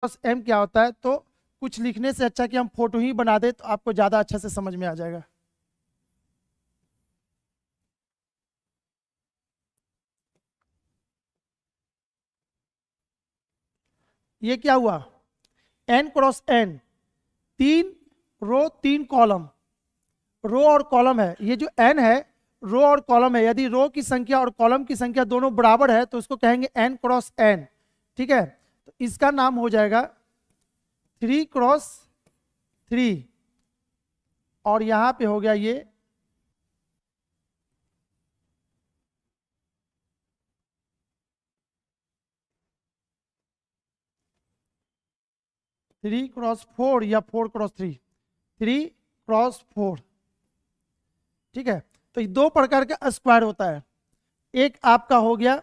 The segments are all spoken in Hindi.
क्रॉस एम क्या होता है, तो कुछ लिखने से अच्छा कि हम फोटो ही बना दे तो आपको ज़्यादा अच्छा से समझ में आ जाएगा। ये क्या हुआ, एन क्रॉस एन, 3 रो 3 कॉलम, रो और कॉलम है। ये जो एन है रो और कॉलम है, यदि रो की संख्या और कॉलम की संख्या दोनों बराबर है तो उसको कहेंगे एन क्रॉस एन। ठीक है, तो इसका नाम हो जाएगा 3 क्रॉस 3, और यहां पे हो गया ये 3 क्रॉस 4 या 4 क्रॉस 3, 3 क्रॉस 4। ठीक है, तो ये दो प्रकार का स्क्वायर होता है। एक आपका हो गया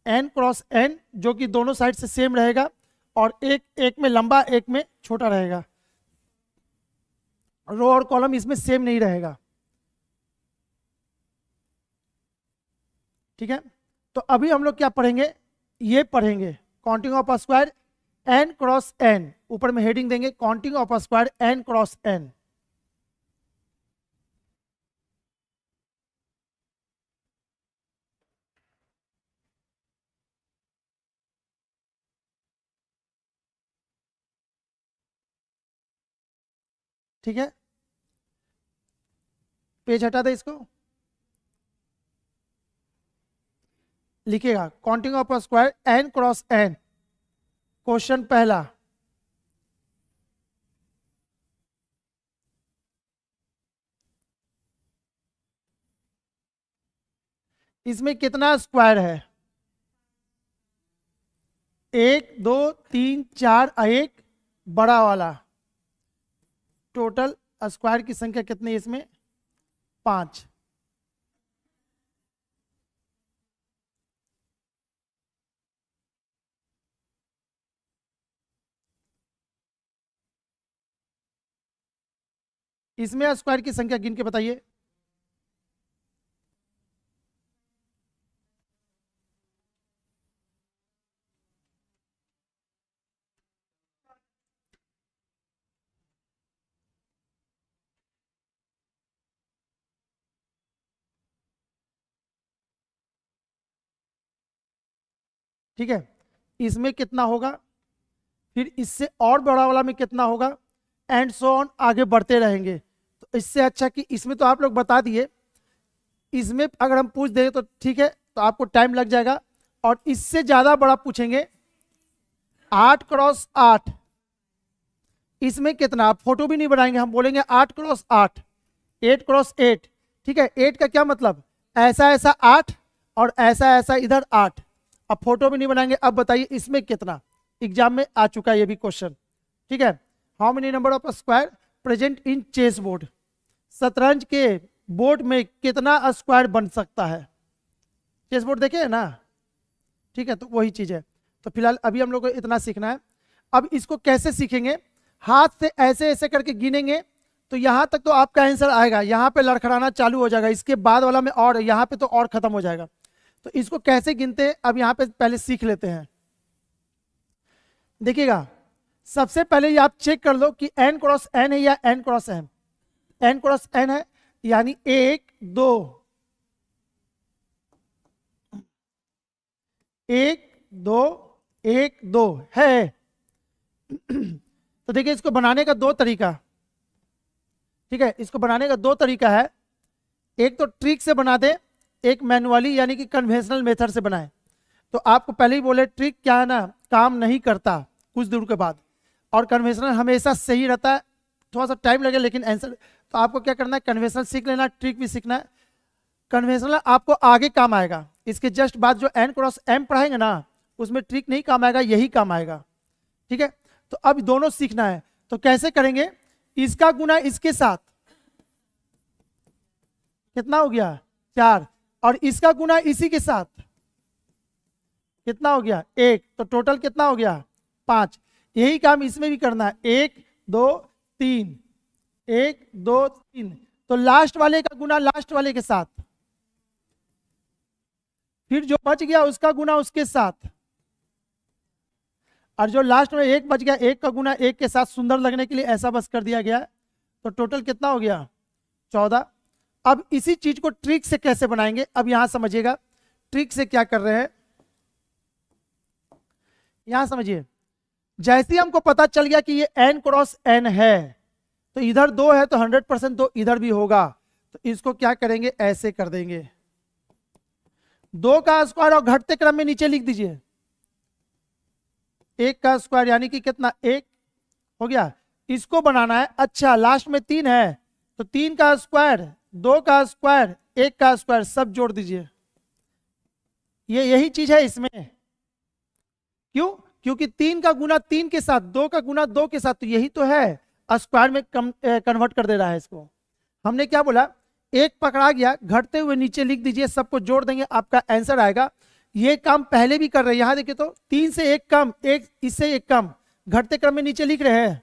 एन क्रॉस एन जो कि दोनों साइड से सेम रहेगा, और एक में लंबा एक में छोटा रहेगा, रो और कॉलम इसमें सेम नहीं रहेगा। ठीक है, तो अभी हम लोग क्या पढ़ेंगे, ये पढ़ेंगे counting of square n cross n, ऊपर में हेडिंग देंगे counting of square n cross n. ठीक है, पेज हटा दे इसको, लिखेगा counting of square n cross n. Question पहला, इसमें कितना स्क्वायर है, 1 2 3 4, एक बड़ा वाला, टोटल स्क्वायर की संख्या कितनी है इसमें, 5। इसमें स्क्वायर की संख्या गिन के बताइए। ठीक है, इसमें कितना होगा, फिर इससे और बड़ा वाला में कितना होगा, एंड सो ऑन, आगे बढ़ते रहेंगे। तो इससे अच्छा कि इसमें तो आप लोग बता दिए, इसमें अगर हम पूछ दें तो ठीक है, तो आपको टाइम लग जाएगा। और इससे ज्यादा बड़ा पूछेंगे, 8 क्रॉस 8, इसमें कितना, आप फोटो भी नहीं बनाएंगे, हम बोलेंगे 8 क्रॉस 8, 8 क्रॉस 8। ठीक है, 8 का क्या मतलब, ऐसा ऐसा 8 और ऐसा ऐसा इधर 8। अब फोटो भी नहीं बनाएंगे। अब बताइए इसमें कितना, एग्जाम में आ चुका है ये भी क्वेश्चन। ठीक है, how many number of square present in chess board, शतरंज के बोर्ड में कितना स्क्वायर बन सकता है। चेस बोर्ड देखे है ना, ठीक है, तो वही चीज है। तो फिलहाल अभी हम लोग को इतना सीखना है। अब इसको कैसे सीखेंगे, हाथ से ऐसे ऐसे करके गिनेंगे तो यहां तक तो आपका आंसर आएगा, यहां पे लड़खड़ाना चालू हो जाएगा, इसके बाद वाला में और यहां पे तो और खत्म हो जाएगा। तो इसको कैसे गिनते हैं अब यहां पे पहले सीख लेते हैं। देखिएगा, सबसे पहले ये आप चेक कर लो कि एन क्रॉस एन है या n cross n. N cross n है, यानी 1 2, 1 2 1 2 है। तो देखिए, इसको बनाने का दो तरीका, ठीक है, इसको बनाने का दो तरीका है। एक तो ट्रिक से बना दे, एक मैनुअली यानी कि कन्वेंशनल मेथड से बनाए। तो आपको पहले ही बोले ट्रिक क्या है ना, काम नहीं करता कुछ दूर के बाद, और कन्वेंशनल हमेशा सही रहता है, थोड़ा सा टाइम लगे लेकिन आंसर। तो आपको क्या करना है, कन्वेंशनल सीख लेना, ट्रिक भी सीखना है। कन्वेंशनल आपको आगे काम आएगा, इसके जस्ट बाद जो एन क्रॉस एम पढ़ाएंगे ना, उसमें ट्रिक नहीं काम आएगा, यही काम आएगा। ठीक है, तो अब दोनों सीखना है। तो कैसे करेंगे, इसका गुना इसके साथ कितना हो गया, 4, और इसका गुना इसी के साथ कितना हो गया, 1, तो टोटल कितना हो गया, 5। यही काम इसमें भी करना है, 1 2 3, 1 2 3, तो लास्ट वाले का गुना लास्ट वाले के साथ, फिर जो बच गया उसका गुना उसके साथ। और जो लास्ट में एक बच गया, एक का गुना एक के साथ सुंदर लगने के लिए ऐसा बस कर दिया गया, तो टोटल कितना हो गया 14। अब इसी चीज को ट्रिक से कैसे बनाएंगे, अब यहां समझिएगा ट्रिक से क्या कर रहे हैं। यहां समझिए, जैसे ही हमको पता चल गया कि ये n क्रॉस n है, तो इधर 2 है तो 100% 2 इधर भी होगा, तो इसको क्या करेंगे ऐसे कर देंगे, 2 का स्क्वायर और घटते क्रम में नीचे लिख दीजिए 1 का स्क्वायर, यानी कि कितना 1 हो गया। इसको बनाना है, अच्छा लास्ट में 3 है तो 3 का स्क्वायर, 2 का स्क्वायर, 1 का स्क्वायर सब जोड़ दीजिए। ये यही चीज है इसमें, क्यों, क्योंकि 3 का गुना 3 के साथ, 2 का गुना 2 के साथ, तो यही तो है, स्क्वायर में कन्वर्ट कर दे रहा है इसको। हमने क्या बोला, 1 पकड़ा गया, घटते हुए नीचे लिख दीजिए, सबको जोड़ देंगे आपका आंसर आएगा। ये काम पहले भी कर रहे हैं, यहां देखिए तो 3 से 1 कम, 1 इससे 1 कम, घटते क्रम में नीचे लिख रहे हैं,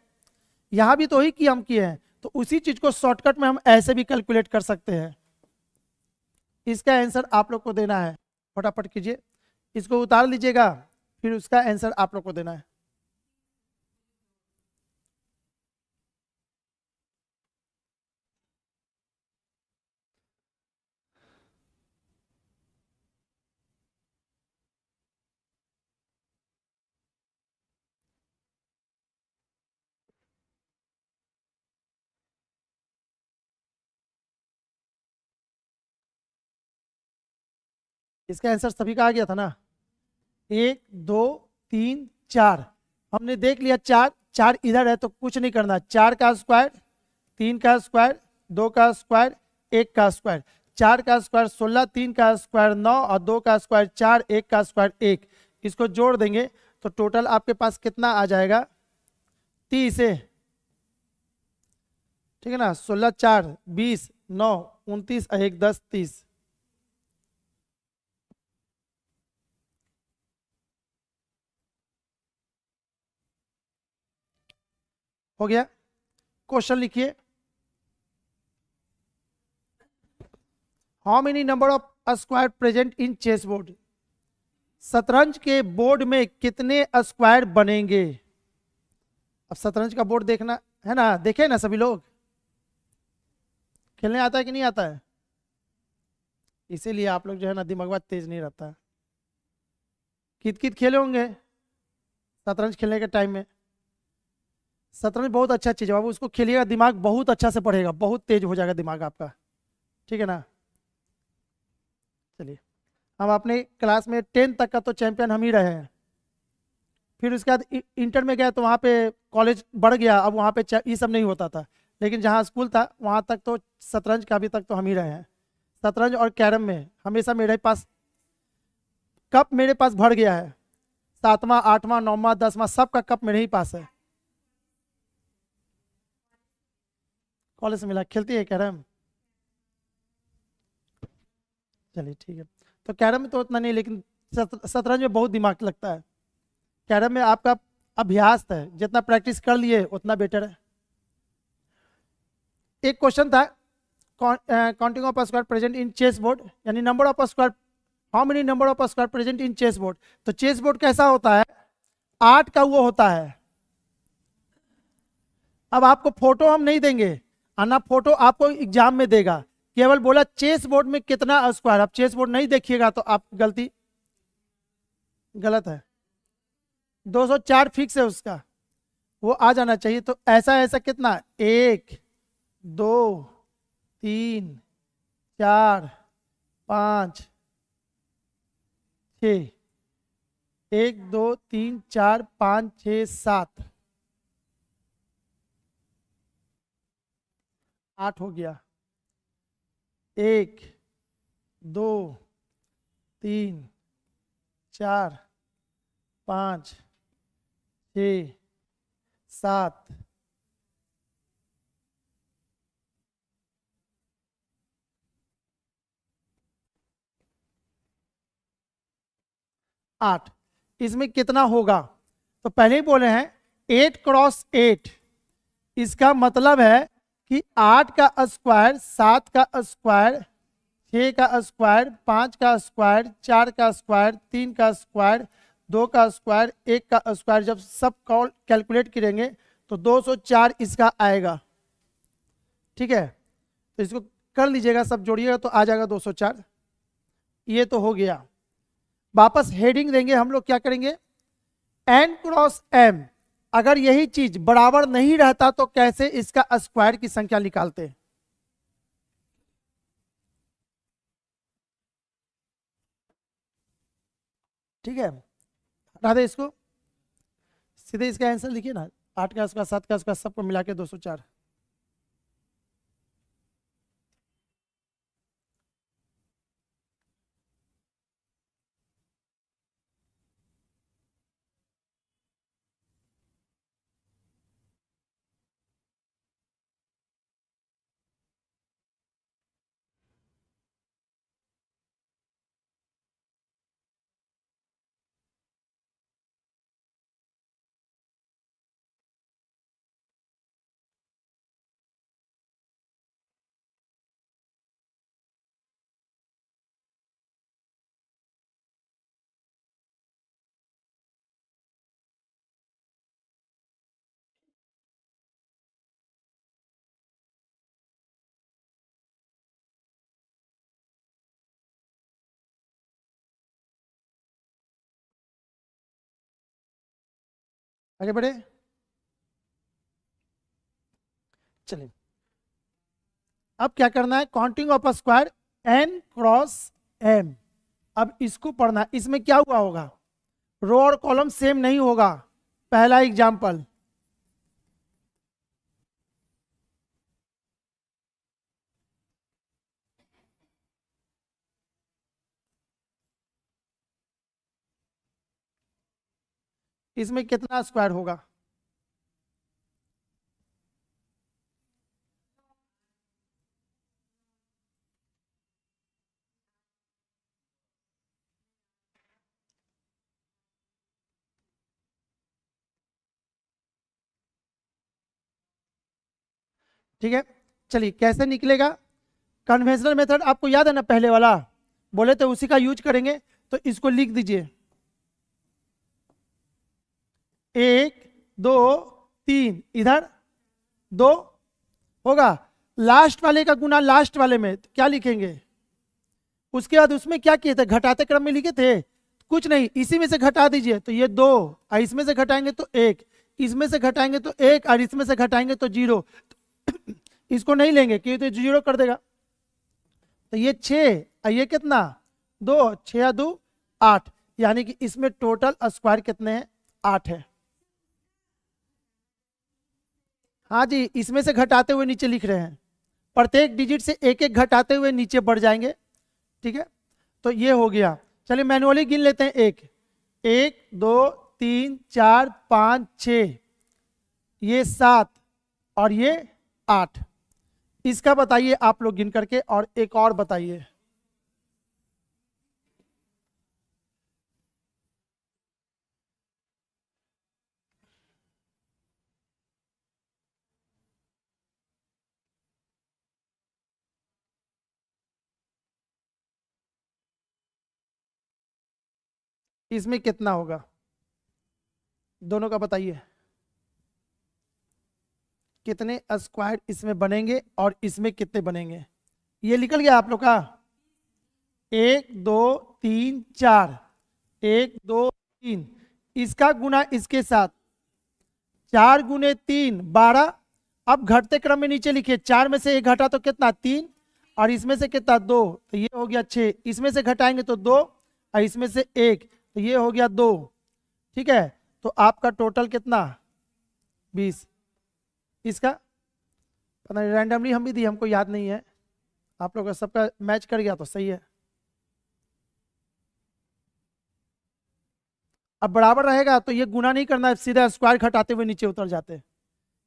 यहां भी तो ही की हम किए हैं, तो उसी चीज को शॉर्टकट में हम ऐसे भी कैलकुलेट कर सकते हैं। इसका आंसर आप लोग को देना है, फटाफट कीजिए, इसको उतार लीजिएगा, फिर उसका आंसर आप लोग को देना है। इसका आंसर सभी का आ गया था ना, 1 2 3 4, हमने देख लिया 4, 4 इधर है तो कुछ नहीं करना, 4 का स्क्वायर, 3 का स्क्वायर, 2 का स्क्वायर, 1 का स्क्वायर, 4 का स्क्वायर 16, 3 का स्क्वायर 9 और 2 का स्क्वायर 4, 1 का स्क्वायर 1, इसको जोड़ देंगे तो टोटल आपके पास कितना आ जाएगा 30 है, ठीक है ना, 16 4 20 9 29 1 10 30। हो गया, क्वेश्चन लिखिए, how many number of square present in chess board, शतरंज के बोर्ड में कितने स्क्वायर बनेंगे। अब शतरंज का बोर्ड देखना है ना, देखे ना सभी लोग, खेलने आता है कि नहीं आता है, इसीलिए आप लोग जो है ना दिमाग तेज नहीं रहता है। कित कित खेले होंगे शतरंज खेलने के टाइम में, शतरंज बहुत अच्छा चीज है बाबू, उसको खेलिएगा दिमाग बहुत अच्छा से पढ़ेगा, बहुत तेज हो जाएगा दिमाग आपका, ठीक है ना। चलिए, हम अपने क्लास में 10 तक का तो चैंपियन हम ही रहे हैं, फिर उसके बाद इंटर में गए तो वहाँ पे कॉलेज बढ़ गया, अब वहाँ पे ये सब नहीं होता था, लेकिन जहाँ स्कूल था वहाँ तक तो शतरंज का अभी तक तो हम ही रहे हैं। शतरंज और कैरम में हमेशा मेरे पास कप मेरे पास भर गया है, 7वां 8वां 9वां 10वां सब का कप मेरे ही पास है, कॉलेज से मिला। खेलती है कैरम, चलिए ठीक है, तो कैरम में तो उतना नहीं, लेकिन शतरंज में बहुत दिमाग लगता है। कैरम में आपका अभ्यास है, जितना प्रैक्टिस कर लिए उतना बेटर है। एक क्वेश्चन था, counting of square present in chess board, यानी number of square, how many number of square present in chess board. तो चेस बोर्ड कैसा होता है, 8 का वो होता है। अब आपको फोटो हम नहीं देंगे, आना फोटो आपको एग्जाम में देगा, केवल बोला चेस बोर्ड में कितना स्क्वायर, आप चेस बोर्ड नहीं देखिएगा तो आप गलती गलत है, 204 फिक्स है उसका, वो आ जाना चाहिए। तो ऐसा ऐसा कितना, 1 2 3 4 5 6, 1 2 3 4 5 6 7 8 हो गया, 1 2 3 4 5 6 7 8, इसमें कितना होगा, तो पहले ही बोले हैं 8 क्रॉस 8, इसका मतलब है कि 8 का स्क्वायर, 7 का स्क्वायर, 6 का स्क्वायर, 5 का स्क्वायर, 4 का स्क्वायर, 3 का स्क्वायर, 2 का स्क्वायर 1 का स्क्वायर, जब सब कैलकुलेट करेंगे तो 204 इसका आएगा। ठीक है, तो इसको कर लीजिएगा, सब जोड़िएगा तो आ जाएगा 204। ये तो हो गया। वापस हेडिंग देंगे हम लोग, क्या करेंगे, n क्रॉस m। अगर यही चीज बराबर नहीं रहता तो कैसे इसका स्क्वायर की संख्या निकालते हैं। ठीक है, हटा दे इसको, सीधे इसका आंसर लिखिए ना, 8 का स्क्वायर 7 का स्क्वायर सबको मिला के 204। आगे बढ़े, चलिए अब क्या करना है, counting of square n cross m। अब इसको पढ़ना है, इसमें क्या हुआ होगा, रो और कॉलम सेम नहीं होगा। पहला एग्जाम्पल, इसमें कितना स्क्वायर होगा, ठीक है। चलिए कैसे निकलेगा, कन्वेंशनल मेथड आपको याद है ना, पहले वाला बोले तो उसी का यूज करेंगे। तो इसको लिख दीजिए, 1 2 3, इधर 2 होगा, लास्ट वाले का गुना लास्ट वाले में, तो क्या लिखेंगे, उसके बाद उसमें क्या किए थे, घटाते क्रम में लिखे थे, कुछ नहीं, इसी में से घटा दीजिए तो ये 2, और इसमें से घटाएंगे तो 1, इसमें से घटाएंगे तो 1, और इसमें से घटाएंगे तो 0। इसको नहीं लेंगे क्योंकि तो 0 कर देगा, तो ये 6 और ये कितना, 2, 6 2 8, यानी कि इसमें टोटल स्क्वायर कितने हैं, 8 है। हाँ जी, इसमें से घटाते हुए नीचे लिख रहे हैं, प्रत्येक डिजिट से एक एक घटाते हुए नीचे बढ़ जाएंगे। ठीक है, तो ये हो गया। चलिए मैनुअली गिन लेते हैं, 1 1 2 3 4 5 6, ये 7 और ये 8। इसका बताइए आप लोग गिन करके, और एक और बताइए, इसमें कितना होगा, दोनों का बताइए, कितने स्क्वायर इसमें बनेंगे और इसमें कितने बनेंगे। ये निकल गया आप लोग का, 1 2 3 4, 1 2 3, इसका गुना इसके साथ, 4 गुने 3 12। अब घटते क्रम में नीचे लिखिए, 4 में से एक घटा तो कितना, 3, और इसमें से कितना, 2, तो ये हो गया 6, इसमें से घटाएंगे तो 2, और इसमें से 1, तो ये हो गया 2। ठीक है, तो आपका टोटल कितना, 20। इसका पता नहीं, रैंडमली हम भी दिए, हमको याद नहीं है, आप लोग का सबका मैच कर गया तो सही है। अब बराबर रहेगा तो ये गुना नहीं करना है, सीधा स्क्वायर घटाते हुए नीचे उतर जाते हैं।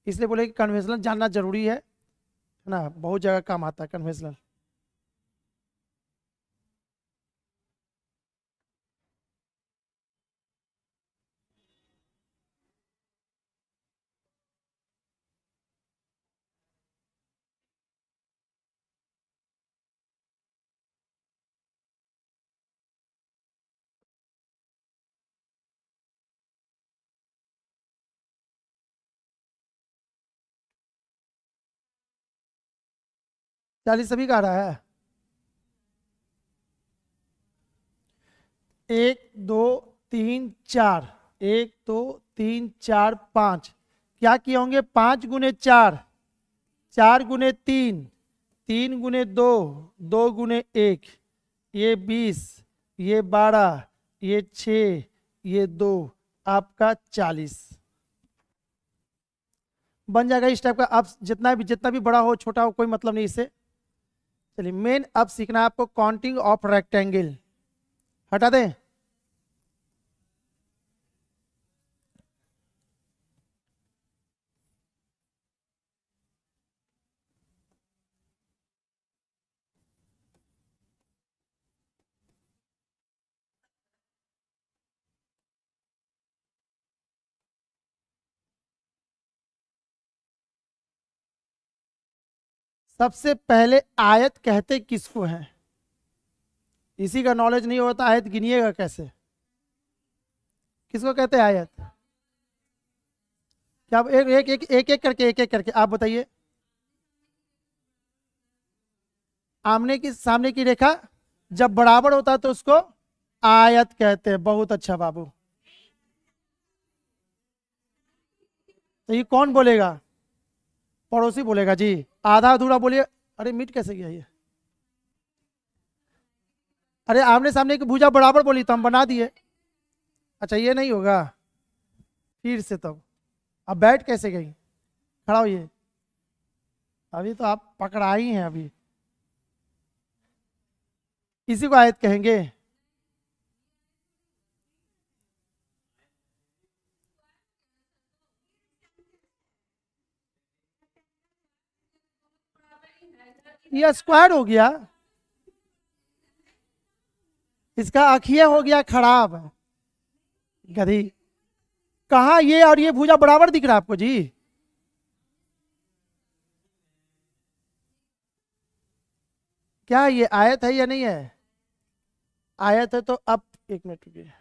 इसलिए बोले कि कन्वेंशनल जानना जरूरी है ना, बहुत जगह काम आता है कन्वेंशनल। 40 सभी का आ रहा है। 1 2 3 4, 1 2 3 4 5, क्या किए होंगे? 5 गुने 4, 4 गुने 3, 3 गुने 2, 2 गुने 1, ये 20, ये 12, ये 6, ये 2, आपका 40 बन जाएगा इस टाइप का। अब जितना भी बड़ा हो छोटा हो कोई मतलब नहीं इससे। चलिए मेन अब सीखना है आपको काउंटिंग ऑफ रेक्टेंगल। हटा दें। सबसे पहले आयत कहते किसको हैं? इसी का नॉलेज नहीं होता आयत गिनिएगा कैसे? किसको कहते हैं आयत? क्या आप एक एक करके आप बताइए। आमने की सामने की रेखा जब बराबर होता है तो उसको आयत कहते हैं। बहुत अच्छा बाबू। तो ये कौन बोलेगा? पड़ोसी बोलेगा जी। आधा अधूरा बोलिए। अरे मिट कैसे गया ये? अरे आमने सामने की भुजा बराबर बोली तो हम बना दिए। अच्छा ये नहीं होगा। फिर से तब अब बैठ कैसे गई? खड़ा होइए। अभी तो आप पकड़ा ही हैं अभी। इसी को आयत कहेंगे। ये स्क्वायर हो गया। इसका अखिया हो गया खराब। गधी। कहाँ ये और ये भुजा बराबर दिख रहा है आपको जी? क्या ये आयत है या नहीं है? आयत है तो अब एक मिनट रुकिए।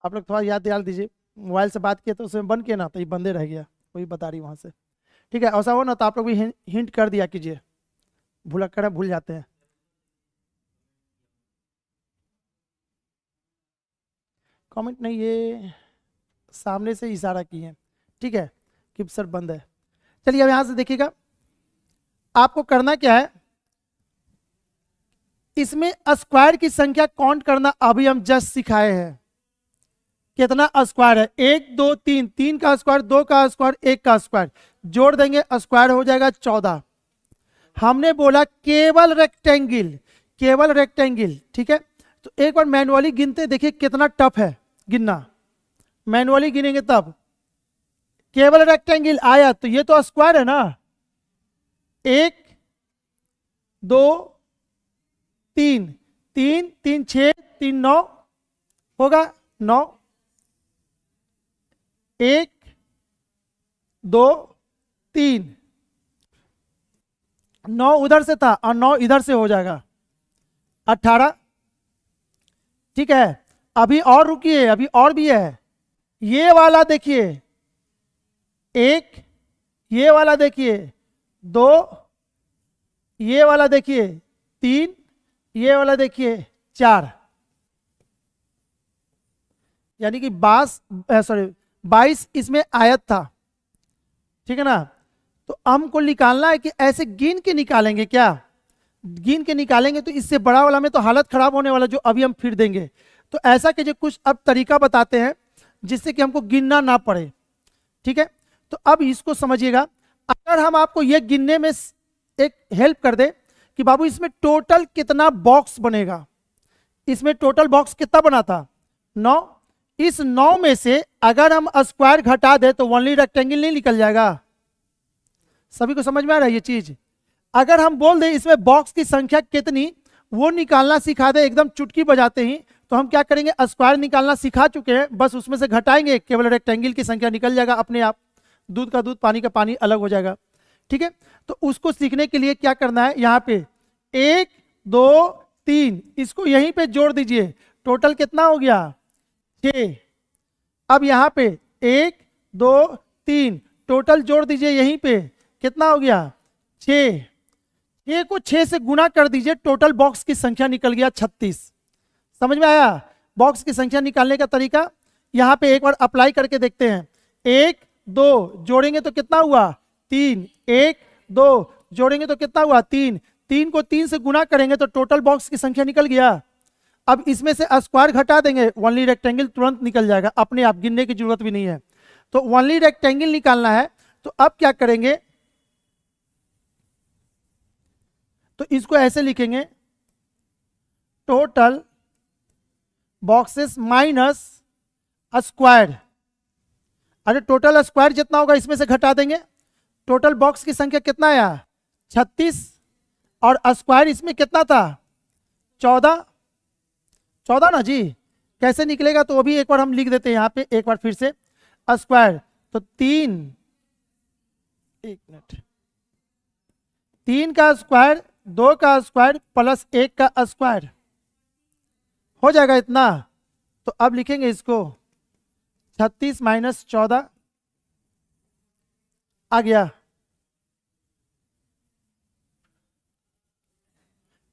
आप लोग थोड़ा याद दिला दीजिए, मोबाइल से बात किए तो उसमें बंद किया ना, तो ये बंदे रह गया, वही बता रही वहाँ से। ठीक है, ऐसा हो ना तो आप लोग भी हिंट कर दिया कीजिए, भूलक्कड़ भूल जाते हैं। कमेंट नहीं, ये सामने से इशारा किए हैं। ठीक है कि सर बंद है। चलिए अब यहाँ से देखिएगा, आपको करना क्या है, इसमें स्क्वायर की संख्या काउंट करना अभी हम जस्ट सिखाए हैं। कितना स्क्वायर है, 1 2 3, 3 का स्क्वायर, 2 का स्क्वायर, 1 का स्क्वायर, जोड़ देंगे स्क्वायर हो जाएगा 14। हमने बोला केवल रेक्टेंगल, केवल रेक्टेंगल। ठीक है, तो एक बार मैनुअली गिनते देखिए कितना टफ है गिनना, मैनुअली गिनेंगे तब। केवल रेक्टेंगल आया तो ये तो स्क्वायर है ना, 1 2 3, 3 3 6 3 9 होगा, 9, 1 2 3, 9 उधर से था और 9 इधर से हो जाएगा 18। ठीक है, अभी और रुकिए, अभी और भी है। ये वाला देखिए 1, ये वाला देखिए 2, ये वाला देखिए 3, ये वाला देखिए 4, यानी कि 22 इसमें आयत था। ठीक है ना, तो हमको निकालना है कि ऐसे गिन के निकालेंगे क्या, गिन के निकालेंगे तो इससे बड़ा वाला में तो हालत खराब होने वाला, जो अभी हम फिर देंगे। तो ऐसा कीजिए, कुछ अब तरीका बताते हैं जिससे कि हमको गिनना ना पड़े। ठीक है, तो अब इसको समझिएगा, अगर हम आपको ये गिनने में एक हेल्प कर दे कि बाबू इसमें टोटल कितना बॉक्स बनेगा, इसमें टोटल बॉक्स कितना बना था 9, इस 9 में से अगर हम स्क्वायर घटा दे तो ओनली रेक्टेंगल नहीं निकल जाएगा। सभी को समझ में आ रहा है ये चीज? अगर हम बोल दें इसमें बॉक्स की संख्या कितनी, वो निकालना सिखा दे एकदम चुटकी बजाते ही, तो हम क्या करेंगे, स्क्वायर निकालना सिखा चुके हैं, बस उसमें से घटाएंगे, केवल रेक्टेंगल की संख्या निकल जाएगा अपने आप, दूध का दूध पानी का पानी अलग हो जाएगा। ठीक है, तो उसको सीखने के लिए क्या करना है, यहाँ पे 1 2 3 इसको यहीं पे जोड़ दीजिए, टोटल कितना हो गया 6। अब यहाँ पे 1 2 3 टोटल जोड़ दीजिए यहीं पे, कितना हो गया 6। 6 को 6 से गुना कर दीजिए, टोटल बॉक्स की संख्या निकल गया 36। समझ में आया? बॉक्स की संख्या निकालने का तरीका यहाँ पे एक बार अप्लाई करके देखते हैं। 1 2 जोड़ेंगे तो कितना हुआ 3, 1 2 जोड़ेंगे तो कितना हुआ 3, 3 को 3 से गुना करेंगे तो टोटल बॉक्स की संख्या निकल गया। अब इसमें से स्क्वायर घटा देंगे, ओनली रेक्टेंगल तुरंत निकल जाएगा अपने आप, गिनने की जरूरत भी नहीं है। तो ओनली रेक्टेंगल निकालना है, तो अब क्या करेंगे, तो इसको ऐसे लिखेंगे, टोटल बॉक्सेस माइनस स्क्वायर। अरे टोटल स्क्वायर जितना होगा इसमें से घटा देंगे, टोटल बॉक्स की संख्या कितना आया 36, और स्क्वायर इसमें कितना था 14 ना जी। कैसे निकलेगा तो वो भी एक बार हम लिख देते हैं यहाँ पे, एक बार फिर से स्क्वायर, तो 3, एक मिनट, 3 का स्क्वायर, 2 का स्क्वायर प्लस 1 का स्क्वायर हो जाएगा इतना। तो अब लिखेंगे इसको 36 माइनस 14 आ गया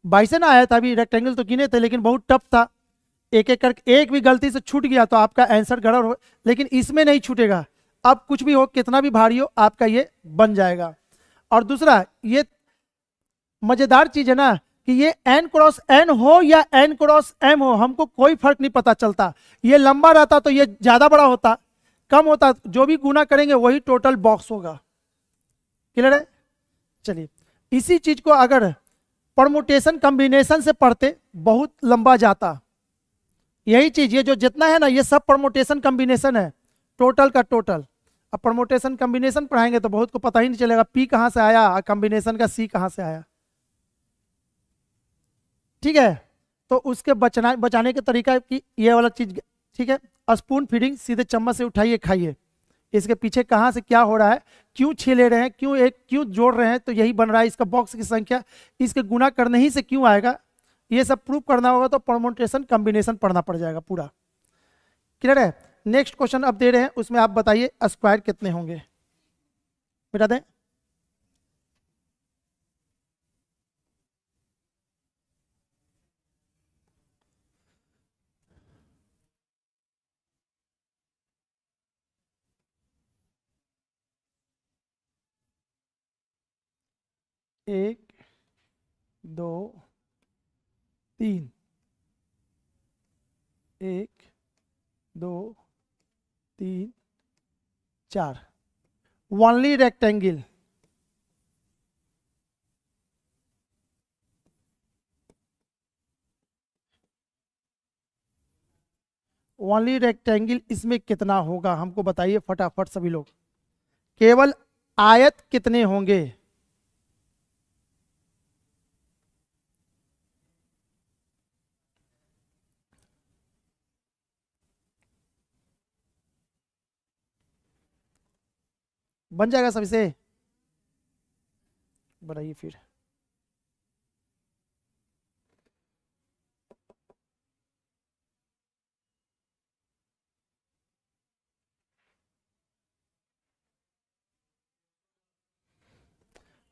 22 ना आया था। अभी रेक्टेंगल तो गिने थे लेकिन बहुत टफ था, एक एक करके एक भी गलती से छूट गया तो आपका आंसर गड़बड़ हो, लेकिन इसमें नहीं छूटेगा। अब कुछ भी हो, कितना भी भारी हो, आपका ये बन जाएगा। और दूसरा ये मजेदार चीज है ना कि ये n क्रॉस n हो या n क्रॉस m हो, हमको कोई फर्क नहीं पता चलता। ये लंबा रहता तो ये ज्यादा बड़ा होता, कम होता, जो भी गुना करेंगे वही टोटल बॉक्स होगा। क्लियर है? चलिए, इसी चीज को अगर परमुटेशन कॉम्बिनेशन से पढ़ते बहुत लंबा जाता। यही चीज, ये जो जितना है ना ये सब परमुटेशन कॉम्बिनेशन है, टोटल का टोटल। अब परमुटेशन कॉम्बिनेशन पढ़ाएंगे तो बहुत को पता ही नहीं चलेगा पी कहां से आया, कॉम्बिनेशन का सी कहां से आया। ठीक है, तो उसके बचाने के तरीका कि ये वाला चीज, ठीक है, स्पून फीडिंग, सीधे चम्मच से उठाइए खाइए। इसके पीछे कहां से क्या हो रहा है, क्यों छीले रहे हैं, क्यों जोड़ रहे हैं, तो यही बन रहा है। इसका बॉक्स की संख्या इसके गुना करने ही से क्यों आएगा, ये सब प्रूव करना होगा तो परमुटेशन कॉम्बिनेशन पढ़ना पड़ जाएगा पूरा। क्लियर है। नेक्स्ट क्वेश्चन अब दे रहे हैं, उसमें आप बताइए स्क्वायर कितने होंगे, बता दें। एक, दो, तीन, एक, दो, तीन, चार, ओनली रेक्टेंगल। ओनली रेक्टेंगल इसमें कितना होगा हमको बताइए फटाफट सभी लोग। केवल आयत कितने होंगे? बन जाएगा सभी से, बताइए फिर।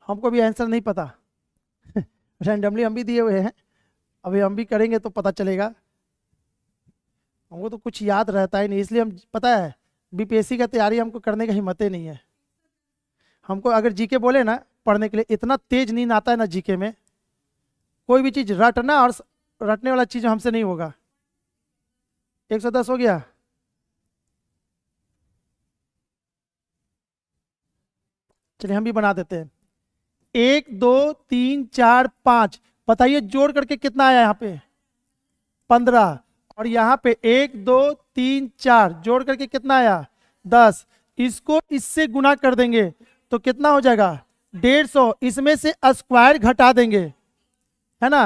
हमको भी आंसर नहीं पता रैंडमली हम भी दिए हुए हैं, अभी हम भी करेंगे तो पता चलेगा। हमको तो कुछ याद रहता ही नहीं, इसलिए हम, पता है, बीपीएससी का तैयारी हमको करने का हिम्मत ही नहीं है। हमको अगर जीके बोले ना पढ़ने के लिए, इतना तेज नींद आता है ना जीके में, कोई भी चीज रटना और रटने वाला चीज हमसे नहीं होगा। 110 हो गया। चलिए हम भी बना देते हैं। 1 2 3 4 5, बताइए जोड़ करके कितना आया यहाँ पे? 15। और यहाँ पे 1 2 3 4 जोड़ करके कितना आया? 10। इसको इससे गुना कर देंगे तो कितना हो जाएगा? 150। इसमें से स्क्वायर घटा देंगे, है ना?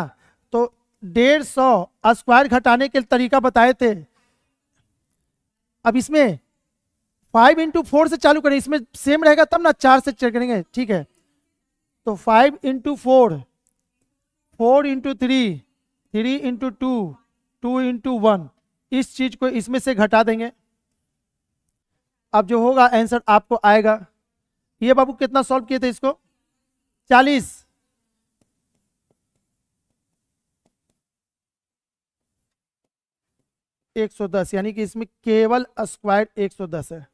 तो 150 स्क्वायर घटाने के तरीका बताए थे। अब इसमें 5 इंटू 4 से चालू करें, इसमें सेम रहेगा तब ना, 4 से चेक करेंगे, ठीक है। तो 5 इंटू 4, 4 इंटू 3, 3 इंटू 2, 2 इंटू 1, इस चीज को इसमें से घटा देंगे। अब जो होगा आंसर आपको आएगा। ये बाबू कितना सॉल्व किए थे इसको? 40। 110, यानी कि इसमें केवल स्क्वायर 110 है,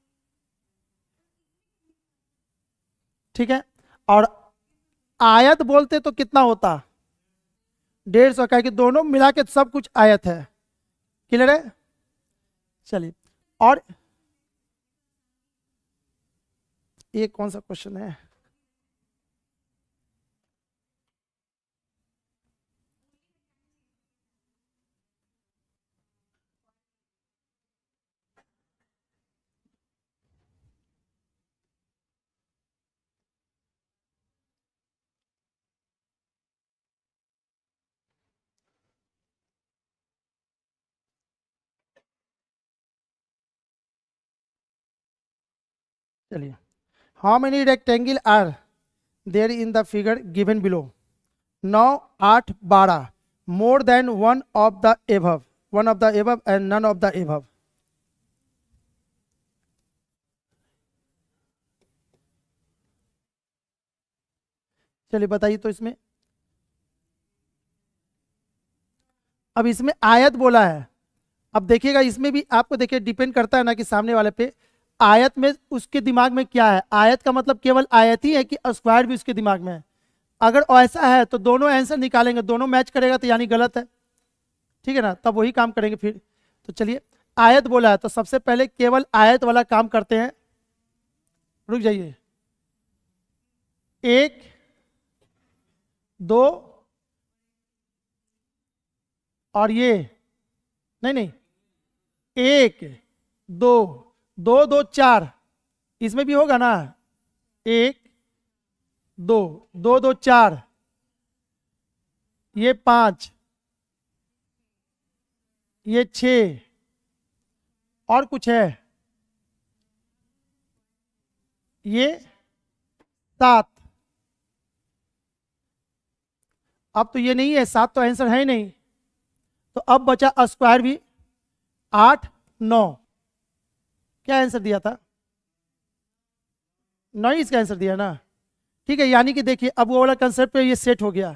ठीक है। और आयत बोलते तो कितना होता? 150 का, कि दोनों मिला के सब कुछ आयत है। क्लियर है? चलिए, और ये कौन सा क्वेश्चन है? चलिए, how many rectangle are there in the figure given below? 9 8 12, more than one of the above, one of the above and none of the above. चलिए बताइए तो इसमें। अब इसमें आयत बोला है, अब देखिएगा इसमें भी आपको देखिए डिपेंड करता है ना कि सामने वाले पे आयत में उसके दिमाग में क्या है। आयत का मतलब केवल आयत ही है कि स्क्वायर भी उसके दिमाग में है? अगर ऐसा है तो दोनों आंसर निकालेंगे, दोनों मैच करेगा तो यानी गलत है, ठीक है ना, तब वही काम करेंगे फिर। तो चलिए, आयत बोला है तो सबसे पहले केवल आयत वाला काम करते हैं। रुक जाइए, 1 2, और ये नहीं नहीं, 1 2, 2 2 4, इसमें भी होगा ना, 1 2, 2 2 4, ये 5, ये 6, और कुछ है, ये 7। अब तो ये नहीं है, 7 तो आंसर है ही नहीं। तो अब बचा स्क्वायर भी, 8 9, क्या आंसर दिया था? नहीं, इसका आंसर दिया ना। ठीक है, यानी कि देखिए अब वो वाला कंसेप्ट पे ये सेट हो गया।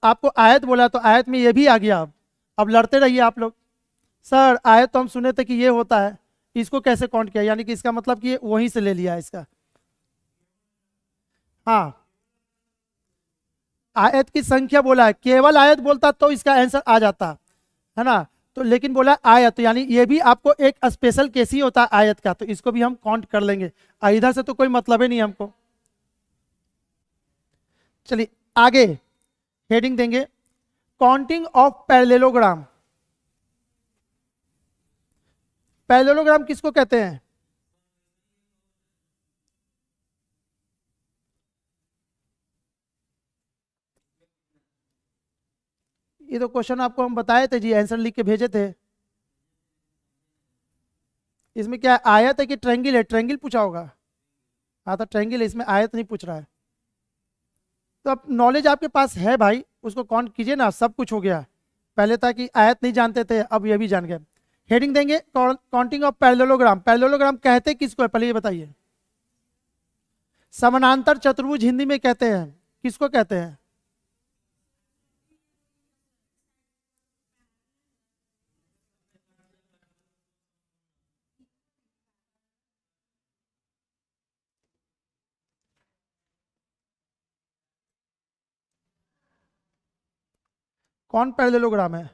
आपको आयत बोला तो आयत में ये भी आ गया। अब लड़ते रहिए आप लोग, सर आयत तो हम सुने थे कि ये होता है, इसको कैसे काउंट किया, यानी कि इसका मतलब कि ये वहीं से ले लिया है इसका। हाँ, आयत की संख्या बोला है, केवल आयत बोलता तो इसका आंसर आ जाता है ना। तो लेकिन बोला आयत, यानी ये भी आपको एक स्पेशल केस ही होता है आयत का, तो इसको भी हम काउंट कर लेंगे। इधर से तो कोई मतलब ही नहीं हमको। चलिए आगे हेडिंग देंगे, काउंटिंग ऑफ पैरेललोग्राम। पैरेललोग्राम किसको कहते हैं? ये तो क्वेश्चन आपको हम बताए थे जी, आंसर लिख के भेजे थे। इसमें क्या आयत है कि ट्रायंगल है? ट्रायंगल पूछा होगा। हाँ तो ट्रायंगल है, इसमें आयत नहीं पूछ रहा है। तो अब नॉलेज आपके पास है भाई, उसको काउंट कीजिए ना, सब कुछ हो गया। पहले था कि आयत नहीं जानते थे, अब ये भी जान गए। हेडिंग देंगे काउंटिंग ऑफ पैरेललोग्राम। पैरेललोग्राम कहते किसको है पहले ये बताइए? समानांतर चतुर्भुज हिंदी में कहते हैं, किसको कहते हैं? कौन पैरेललोग्राम है?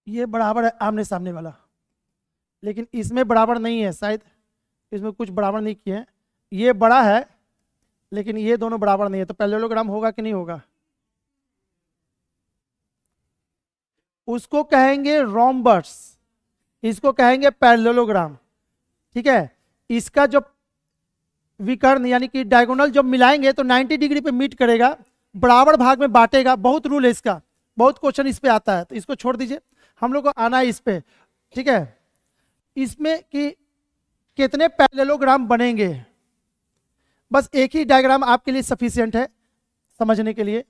ये बराबर है आमने सामने वाला, लेकिन इसमें बराबर नहीं है शायद, इसमें कुछ बराबर नहीं किए हैं। ये बड़ा है लेकिन ये दोनों बराबर नहीं है, तो पैरेललोग्राम होगा कि नहीं होगा? उसको कहेंगे रोम्बस, इसको कहेंगे पैरेललोग्राम। ठीक है, इसका जो विकर्ण यानी कि डायगोनल जब मिलाएंगे तो 90 डिग्री पे मीट करेगा, बराबर भाग में बांटेगा। बहुत रूल है इसका, बहुत क्वेश्चन इस पे आता है, तो इसको छोड़ दीजिए, हम लोग को आना है इस पे। ठीक है, इसमें कि कितने पैरेललोग्राम बनेंगे, बस एक ही डायग्राम आपके लिए सफिशियंट है समझने के लिए।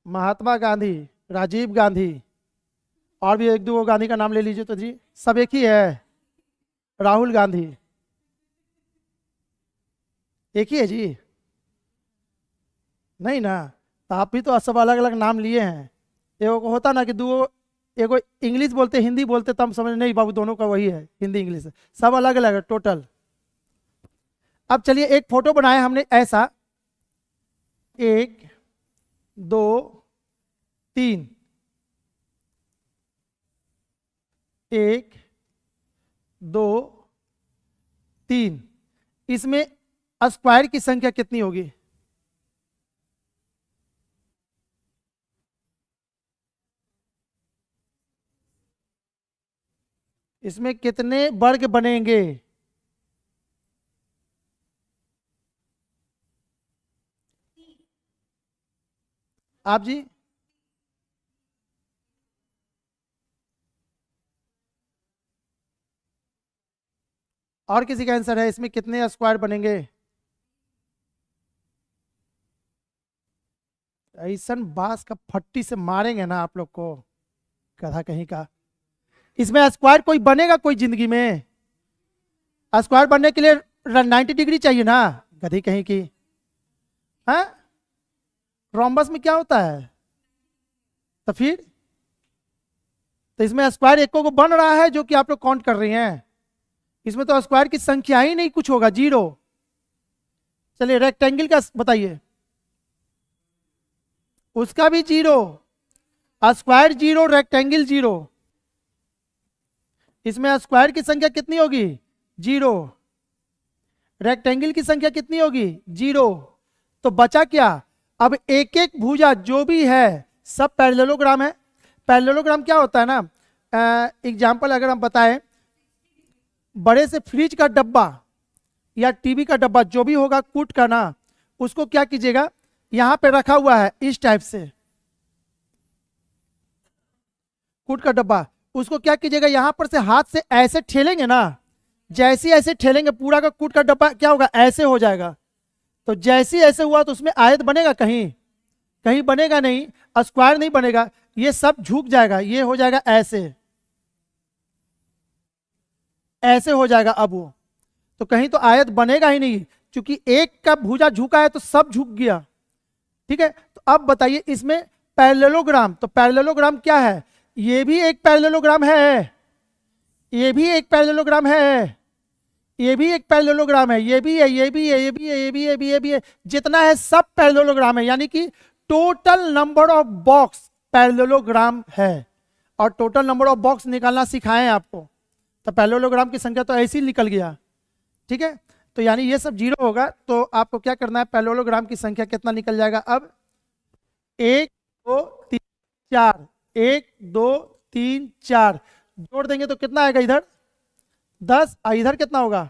महात्मा गांधी, राजीव गांधी, और भी एक दो गांधी का नाम ले लीजिए तो जी, सब एक ही है। राहुल गांधी एक ही है जी? नहीं ना, तो आप भी तो सब अलग अलग नाम लिए हैं। एगो को होता ना कि दो, एगो इंग्लिश बोलते हिंदी बोलते, तो हम समझ नहीं बाबू दोनों का वही है, हिंदी इंग्लिश है, सब अलग अलग है टोटल। अब चलिए एक फोटो बनाया हमने ऐसा, 1 2 3, 1 2 3, इसमें स्क्वायर की संख्या कितनी होगी? इसमें कितने वर्ग बनेंगे? आप जी? और किसी का आंसर है, इसमें कितने स्क्वायर बनेंगे? ऐसा बांस का फट्टी से मारेंगे ना आप लोग को, गधा कहीं का। इसमें स्क्वायर कोई बनेगा कोई जिंदगी में? स्क्वायर बनने के लिए 90 डिग्री चाहिए ना, गधी कहीं की। हाँ, रोम्बस में क्या होता है? तो फिर तो इसमें स्क्वायर एको को बन रहा है जो कि आप लोग काउंट कर रही हैं, इसमें तो स्क्वायर की संख्या ही नहीं कुछ होगा, जीरो। चलिए रेक्टेंगल का बताइए, उसका भी zero. Square zero, rectangle zero. इसमें स्क्वायर की संख्या कितनी होगी? जीरो। रेक्टेंगल की संख्या कितनी होगी? जीरो। तो बचा क्या? अब एक एक भुजा जो भी है सब पैरेललोग्राम है। पैरेललोग्राम क्या होता है ना, एग्जाम्पल अगर हम बताएं, बड़े से फ्रिज का डब्बा या टीवी का डब्बा जो भी होगा कूट का ना, उसको क्या कीजिएगा, यहां पे रखा हुआ है इस टाइप से कूट का डब्बा, उसको क्या कीजिएगा, यहां पर से हाथ से ऐसे ठेलेंगे ना, जैसे ऐसे ठेलेंगे पूरा का कूट का डब्बा क्या होगा, ऐसे हो जाएगा। तो जैसे ऐसे हुआ तो उसमें आयत बनेगा, कहीं कहीं बनेगा नहीं, स्क्वायर नहीं बनेगा, ये सब झुक जाएगा, ये हो जाएगा ऐसे, ऐसे हो जाएगा। अब वो तो कहीं तो आयत बनेगा ही नहीं, क्योंकि एक का भुजा झुका है तो सब झुक गया। ठीक है, तो अब बताइए इसमें पैरेललोग्राम, तो पैरेललोग्राम क्या है, ये भी एक पैरेललोग्राम है, ये भी एक पैरेललोग्राम है, ये भी एक पैरेललोग्राम है, ये भी है, ये भी है, ये भी है, ये भी है, ये भी है, जितना है सब पैरेललोग्राम है, यानी कि total number of box parallelogram है। और टोटल नंबर ऑफ बॉक्स निकालना सिखाएं आपको, तो पैरेललोग्राम की संख्या तो ऐसे ही निकल गया। ठीक है, तो यानी ये सब जीरो होगा, तो आपको क्या करना है, पैरेललोग्राम की संख्या कितना निकल जाएगा अब, 1 2 3 4, 1 2 3 4, जोड़ देंगे तो कितना आएगा इधर 10, इधर कितना होगा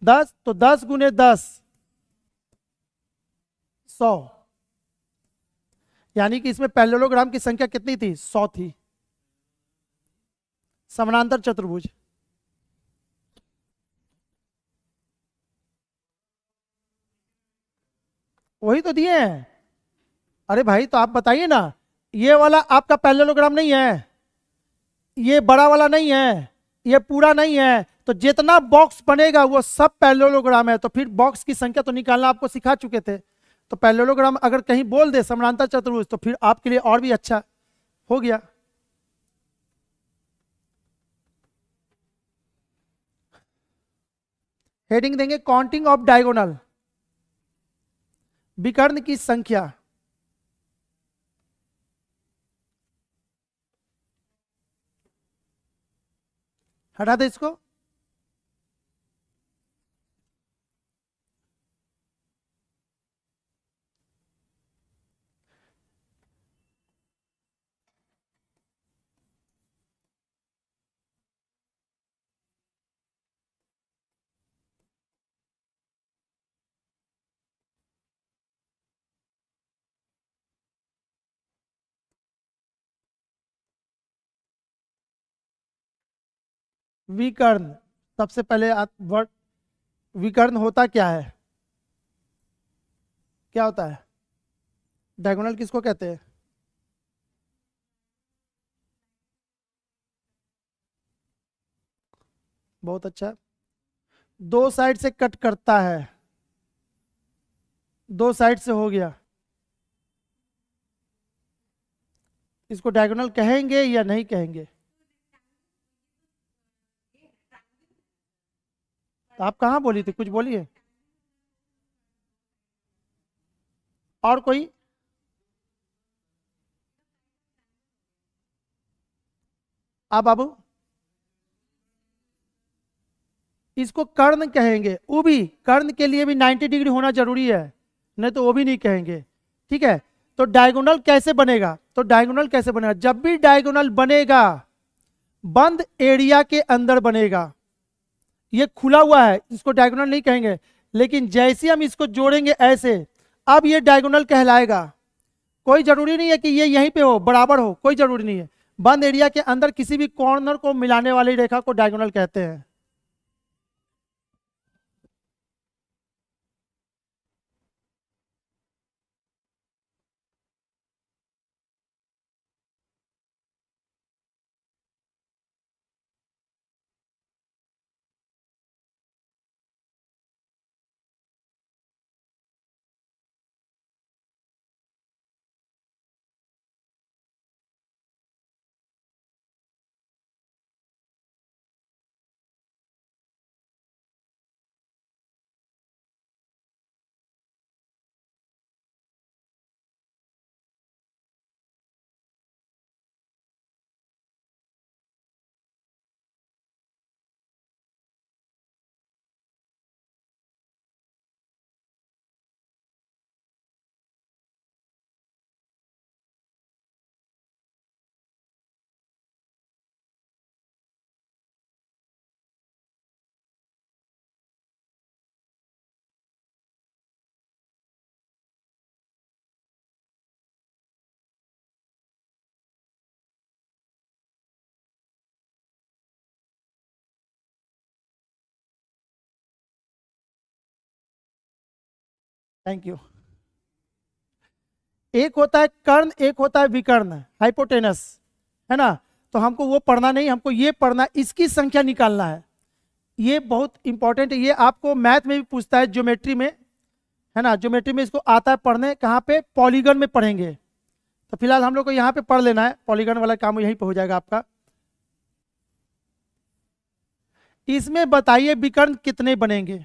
10, तो 10 × 10 100, यानी कि इसमें पैरेललोग्राम की संख्या कितनी थी, 100 थी। समानांतर चतुर्भुज, वही तो दिए हैं। अरे भाई तो आप बताइए ना, ये वाला आपका पैरेललोग्राम नहीं है, ये बड़ा वाला नहीं है, ये पूरा नहीं है, तो जितना बॉक्स बनेगा वो सब पैरेललोग्राम है, तो फिर बॉक्स की संख्या तो निकालना आपको सिखा चुके थे। तो पैरेललोग्राम अगर कहीं बोल दे समानांतर चतुर्भुज तो फिर आपके लिए और भी अच्छा हो गया। हेडिंग देंगे काउंटिंग ऑफ डायगोनल, विकर्ण की संख्या। हटा दे इसको, विकर्ण, सबसे पहले वर्ड विकर्ण होता क्या है, क्या होता है, डायगोनल किसको कहते हैं, बहुत अच्छा, दो साइड से कट करता है, दो साइड से हो गया, इसको डायगोनल कहेंगे या नहीं कहेंगे, तो आप कहाँ बोली थी, कुछ बोलिए, और कोई, आप बाबू, इसको कर्ण कहेंगे, वो भी कर्ण के लिए भी 90 डिग्री होना जरूरी है, नहीं तो वो भी नहीं कहेंगे। ठीक है, तो डायगोनल कैसे बनेगा, तो डायगोनल कैसे बनेगा, जब भी डायगोनल बनेगा बंद एरिया के अंदर बनेगा, ये खुला हुआ है इसको डायगोनल नहीं कहेंगे, लेकिन जैसे हम इसको जोड़ेंगे ऐसे, अब ये डायगोनल कहलाएगा। कोई जरूरी नहीं है कि ये यहीं पे हो बराबर हो, कोई जरूरी नहीं है, बंद एरिया के अंदर किसी भी कॉर्नर को मिलाने वाली रेखा को डायगोनल कहते हैं। Thank you. एक होता है कर्ण, एक होता है विकर्ण, हाइपोटेनस, है ना। तो हमको वो पढ़ना नहीं, हमको ये पढ़ना, इसकी संख्या निकालना है। ये बहुत इंपॉर्टेंट है, ये आपको मैथ में भी पूछता है, ज्योमेट्री में, है ना। ज्योमेट्री में इसको आता है पढ़ने, कहाँ पे, पॉलीगन में पढ़ेंगे। तो फिलहाल हम लोग को यहाँ पे पढ़ लेना है, पॉलीगन वाला काम यहीं पे हो जाएगा आपका। इसमें बताइए विकर्ण कितने बनेंगे।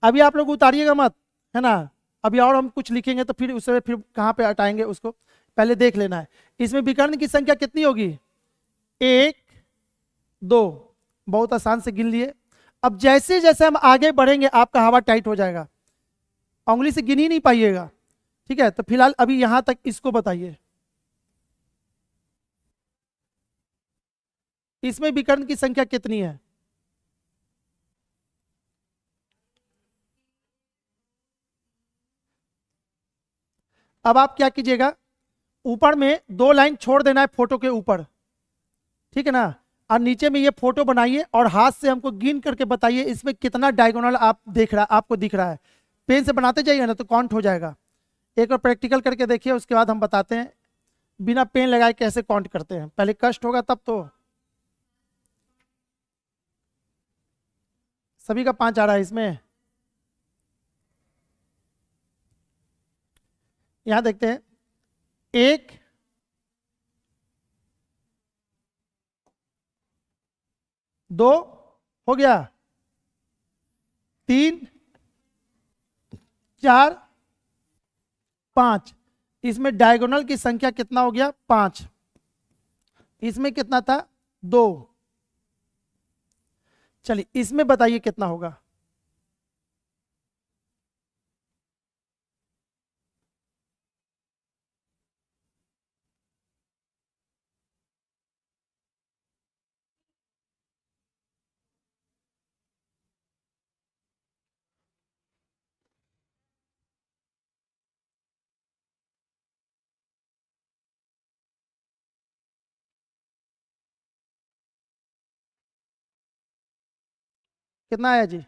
अभी आप लोग उतारिएगा मत, है ना। अभी और हम कुछ लिखेंगे तो फिर उससे फिर कहाँ पे हटाएंगे उसको, पहले देख लेना है। इसमें विकर्ण की संख्या कितनी होगी, 1 2, बहुत आसान से गिन लिए। अब जैसे जैसे हम आगे बढ़ेंगे आपका हवा टाइट हो जाएगा, उंगली से गिन ही नहीं पाइएगा, ठीक है। तो फिलहाल अभी यहां तक इसको बताइए, इसमें विकर्ण की संख्या कितनी है। अब आप क्या कीजिएगा, ऊपर में 2 लाइन छोड़ देना है फोटो के ऊपर, ठीक है ना। और नीचे में ये फोटो बनाइए और हाथ से हमको गिन करके बताइए इसमें कितना डायगोनल आप देख रहा, आपको दिख रहा है। पेन से बनाते जाइए ना तो काउंट हो जाएगा। एक बार प्रैक्टिकल करके देखिए, उसके बाद हम बताते हैं बिना पेन लगाए कैसे काउंट करते हैं। पहले कष्ट होगा तब तो। सभी का 5 आ रहा है इसमें। यहां देखते हैं, 1 2 हो गया, 3 4 5। इसमें डायगोनल की संख्या कितना हो गया, 5। इसमें कितना था, 2। चलिए इसमें बताइए कितना होगा। कितना आया जी,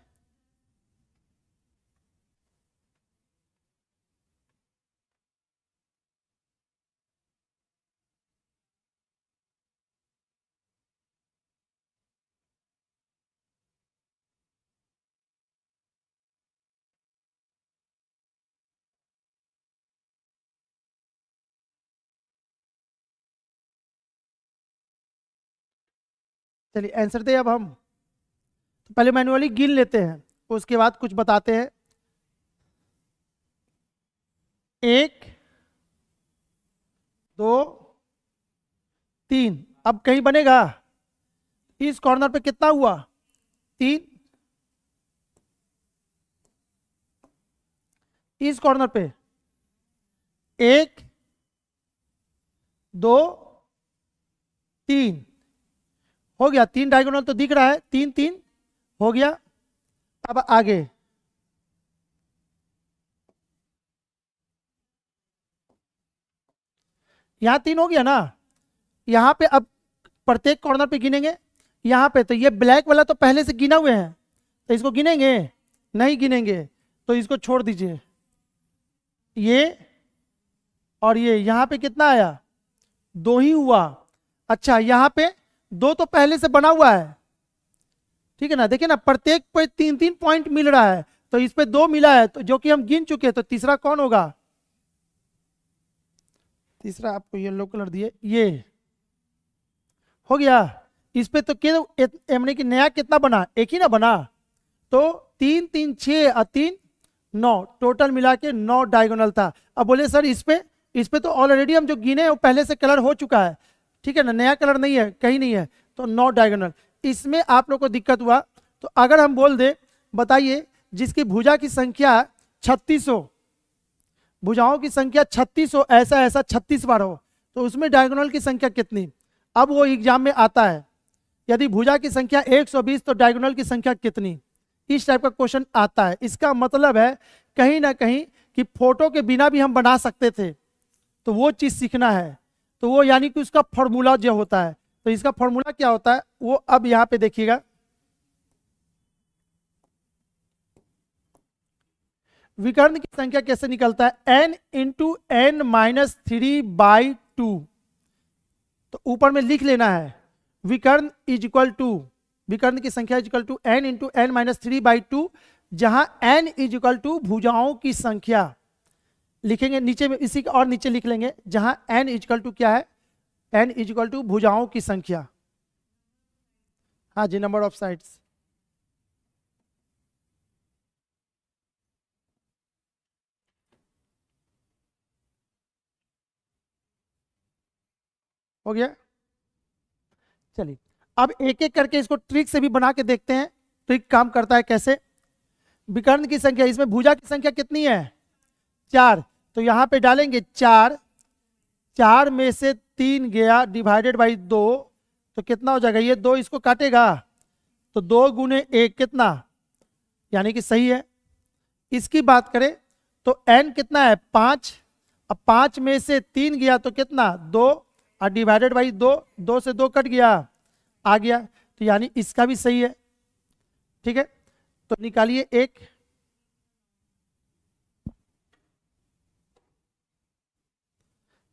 चलिए आंसर दे अब हम। तो पहले मैनुअली गिन लेते हैं, उसके बाद कुछ बताते हैं। 1 2 3, अब कहीं बनेगा, इस कॉर्नर पे कितना हुआ, 3। इस कॉर्नर पे 1 2 3 हो गया, 3 डायगोनल तो दिख रहा है, 3 3 हो गया। अब आगे यहां 3 हो गया ना। यहां पे अब प्रत्येक कॉर्नर पे गिनेंगे। यहां पे तो ये ब्लैक वाला तो पहले से गिना हुए हैं, तो इसको गिनेंगे, नहीं गिनेंगे, तो इसको छोड़ दीजिए। ये और ये यहां पे कितना आया, 2 ही हुआ। अच्छा यहां पे 2 तो पहले से बना हुआ है, ठीक है ना। देखिए ना प्रत्येक पे 3 3 पॉइंट मिल रहा है, तो इस पे 2 मिला है, तो जो कि हम गिन चुके हैं, तो तीसरा कौन होगा, तीसरा आपको येलो कलर दिए, ये हो गया। इस पे तो हमने कि नया कितना बना, एक ही ना बना। तो 3 3 6 और 3 9, टोटल मिला के 9 डायगोनल था। अब बोले सर इस पे तो ऑलरेडी हम जो गिने वो पहले से कलर हो चुका है, ठीक है ना, नया कलर नहीं है, कहीं नहीं है, तो 9 डायगोनल। इसमें आप लोग को दिक्कत हुआ, तो अगर हम बोल दे बताइए जिसकी भुजा की संख्या 36 हो, भुजाओं की संख्या 36 हो, ऐसा ऐसा 36 बार हो, तो उसमें डायगोनल की संख्या कितनी। अब वो एग्जाम में आता है, यदि भुजा की संख्या 120 तो डायगोनल की संख्या कितनी, इस टाइप का क्वेश्चन आता है। इसका मतलब है कहीं ना कहीं कि फोटो के बिना भी हम बना सकते थे, तो वो चीज सीखना है। तो वो यानी कि उसका फॉर्मूला जो होता है, तो इसका फॉर्मूला क्या होता है वो अब यहां पे देखिएगा। विकर्ण की संख्या कैसे निकलता है, n इंटू एन माइनस 3/2। तो ऊपर में लिख लेना है विकर्ण इज इक्वल टू, विकर्ण की संख्या is equal to n into n minus 3/2, जहां n इज इक्वल टू भुजाओं की संख्या लिखेंगे नीचे में, इसी और नीचे लिख लेंगे जहां n इज इक्वल टू क्या है, n इज इक्वल टू भुजाओं की संख्या। हाँ जी, नंबर ऑफ साइड्स। हो गया। चलिए अब एक एक करके इसको ट्रिक से भी बना के देखते हैं, ट्रिक काम करता है कैसे। विकर्ण की संख्या, इसमें भुजा की संख्या कितनी है, 4, तो यहां पे डालेंगे 4, 4 में से 3 गया डिवाइडेड बाई 2, तो कितना हो जाएगा, ये 2 इसको काटेगा तो 2 गुने 1 कितना, यानी कि सही है। इसकी बात करें तो n कितना है 5, अब 5 में से 3 गया तो कितना 2, और डिवाइडेड बाई 2, 2 से 2 कट गया, आ गया, तो यानी इसका भी सही है। ठीक है, तो निकालिए 1,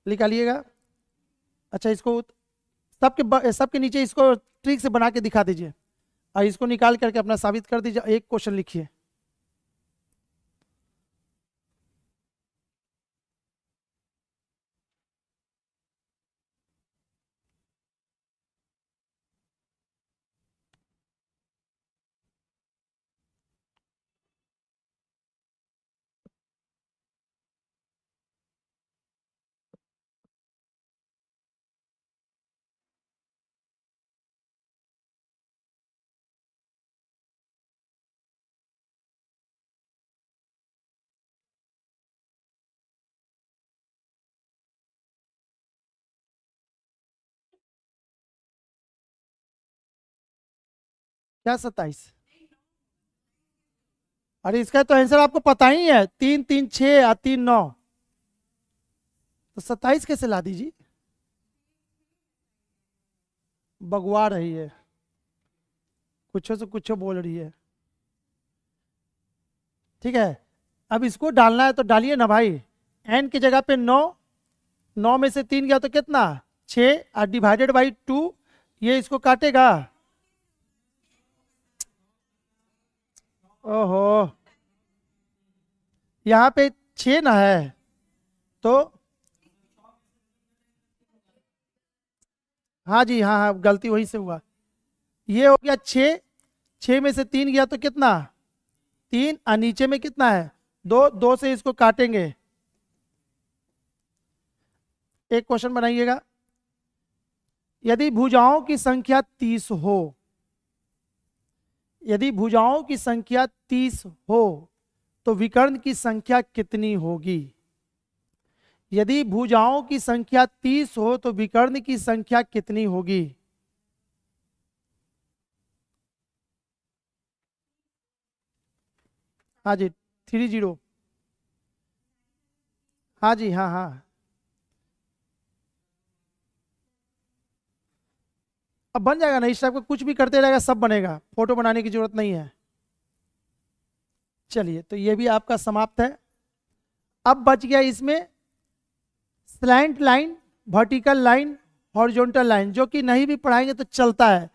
निकालिएगा। अच्छा, इसको सबके नीचे इसको ट्रिक से बना के दिखा दीजिए और इसको निकाल करके अपना साबित कर दीजिए। एक क्वेश्चन लिखिए। क्या 27? अरे इसका तो आंसर आपको पता ही है, 3 3 6 और 3 9, तो 27 कैसे ला दीजिए, बगवा रही है, कुछ से कुछ बोल रही है। ठीक है, अब इसको डालना है तो डालिए ना भाई, n की जगह पे 9, 9 में से 3 गया तो कितना 6, और डिवाइडेड बाई 2, ये इसको काटेगा। ओहो, यहाँ पे 6 ना है तो, हाँ जी, हाँ हाँ, गलती वहीं से हुआ। ये हो गया 6, 6 में से 3 गया तो कितना 3, और नीचे में कितना है 2, 2 से इसको काटेंगे। एक क्वेश्चन बनाइएगा, यदि भुजाओं की संख्या 30 हो, यदि भुजाओं की संख्या 30 हो तो विकर्ण की संख्या कितनी होगी। यदि भुजाओं की संख्या 30 हो तो विकर्ण की संख्या कितनी होगी। हाँ जी, 30, हाँ जी, हाँ हाँ। अब बन जाएगा ना, इस टाइप का कुछ भी करते रहेगा सब बनेगा, फोटो बनाने की जरूरत नहीं है। चलिए, तो ये भी आपका समाप्त है। अब बच गया इसमें slant line, vertical line, horizontal line, जो कि नहीं भी पढ़ाएंगे तो चलता है।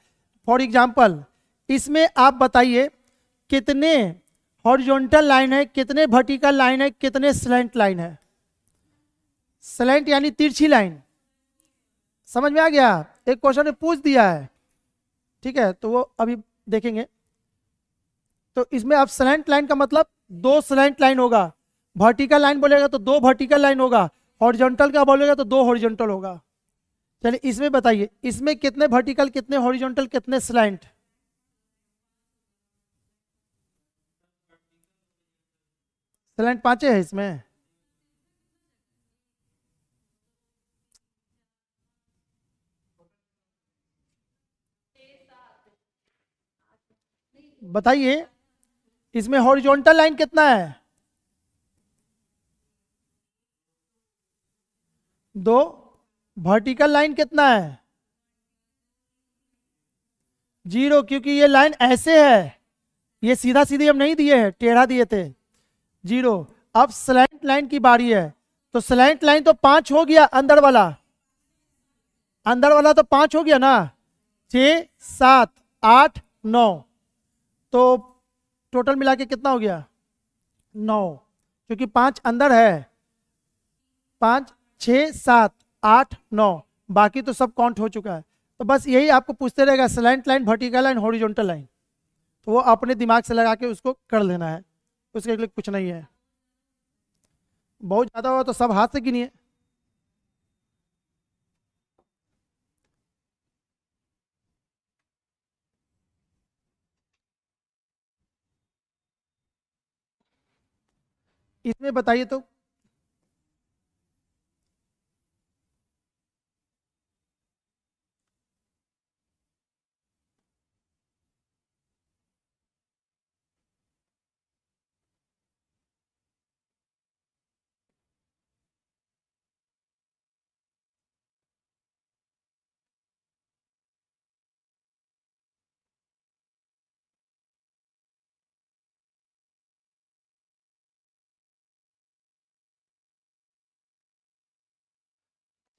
फॉर एग्जांपल, इसमें आप बताइए कितने हॉरिजॉन्टल लाइन है, कितने वर्टिकल लाइन है, कितने स्लैंट लाइन है। स्लैंट यानी तिरछी लाइन, समझ में आ गया, एक क्वेश्चन ने पूछ दिया है। ठीक है, तो वो अभी देखेंगे। तो इसमें अब स्लैंट लाइन का मतलब 2 स्लैंट लाइन होगा, वर्टिकल लाइन बोलेगा तो 2 वर्टिकल लाइन होगा, हॉरिजॉन्टल का बोलेगा तो 2 हॉरिजॉन्टल होगा। चलिए इसमें बताइए, इसमें कितने वर्टिकल, कितने हॉरिजॉन्टल, कितने स्लैंट। स्लैंट 5 है इसमें। बताइए इसमें हॉरिजॉन्टल लाइन कितना है, 2, वर्टिकल लाइन कितना है 0, क्योंकि ये लाइन ऐसे है, ये सीधा सीधी हम नहीं दिए हैं, टेढ़ा दिए थे। 0। अब स्लैंट लाइन की बारी है, तो स्लैंट लाइन तो 5 हो गया, अंदर वाला तो 5 हो गया ना। 6 7 8 9, तो टोटल मिला के कितना हो गया? 9, क्योंकि 5 अंदर है। 5 6 7 8 9, बाकी तो सब काउंट हो चुका है। तो बस यही आपको पूछते रहेगा, slant line, vertical line, horizontal line, तो वो अपने दिमाग से लगा के उसको कर लेना है, उसके लिए कुछ नहीं है। बहुत ज्यादा हुआ तो सब हाथ से गिनिए। इसमें बताइए तो।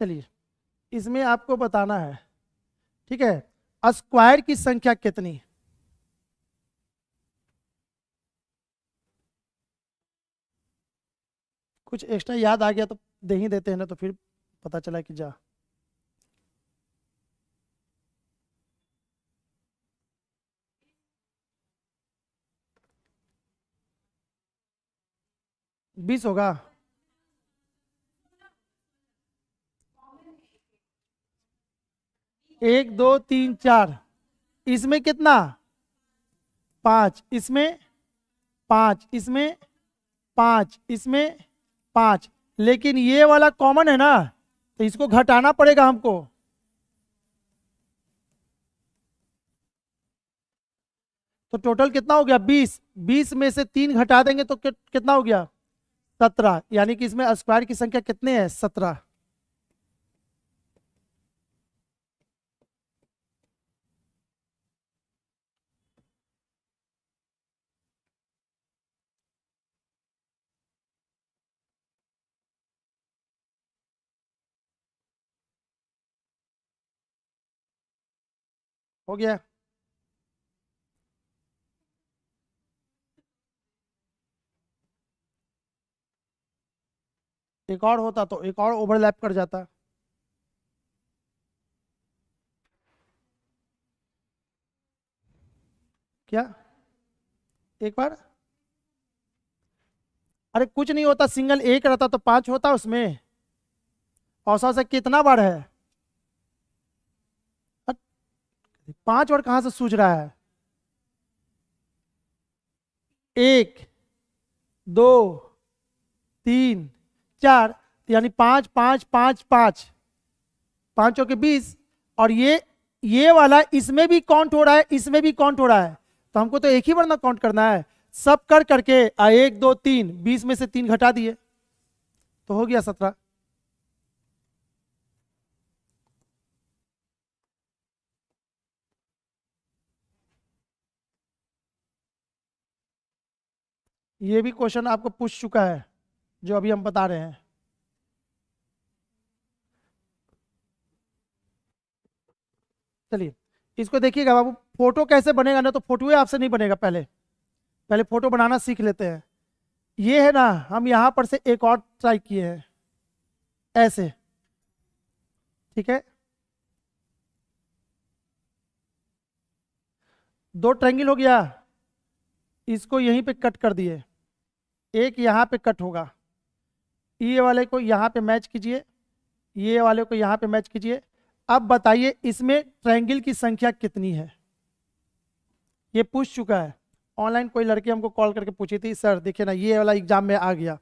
चलिए, इसमें आपको बताना है, ठीक है, स्क्वायर की संख्या कितनी? कुछ एक्स्ट्रा याद आ गया तो दे ही देते हैं ना, तो फिर पता चला कि जा। बीस होगा। 1 2 3 4, इसमें कितना? 5, इसमें 5, इसमें 5, इसमें 5, लेकिन ये वाला कॉमन है ना, तो इसको घटाना पड़ेगा हमको। तो टोटल कितना हो गया? 20। 20 में से 3 घटा देंगे तो कितना हो गया? 17, यानी कि इसमें स्क्वायर की संख्या कितने है? 17। हो गया। एक और होता तो एक और ओवरलैप कर जाता। क्या? एक बार? अरे कुछ नहीं होता, सिंगल एक रहता तो 5 होता उसमें। औसत से कितना बार है? 5 बार कहां से सूझ रहा है? 1 2 3 4, यानी 5 5 5 5, 5 के 20। और ये वाला इसमें भी काउंट हो रहा है, इसमें भी काउंट हो रहा है, तो हमको तो एक ही बार ना काउंट करना है। सब कर करके 1 2 3, 20 में से 3 घटा दिए, तो हो गया 17। ये भी क्वेश्चन आपको पूछ चुका है, जो अभी हम बता रहे हैं। चलिए, इसको देखिएगा बाबू, फोटो कैसे बनेगा ना, तो फोटो आपसे नहीं बनेगा, पहले पहले फोटो बनाना सीख लेते हैं। ये है ना, हम यहां पर से एक और ट्राई किए हैं, ऐसे, ठीक है। दो ट्रायंगल हो गया, इसको यहीं पे कट कर दिए, एक यहाँ पे कट होगा, ये वाले को यहाँ पे मैच कीजिए, ये वाले को यहाँ पे मैच कीजिए। अब बताइए इसमें ट्रायंगल की संख्या कितनी है? ये पूछ चुका है, ऑनलाइन कोई लड़की हमको कॉल करके पूछी थी, सर देखिए ना, ये वाला एग्जाम में आ गया,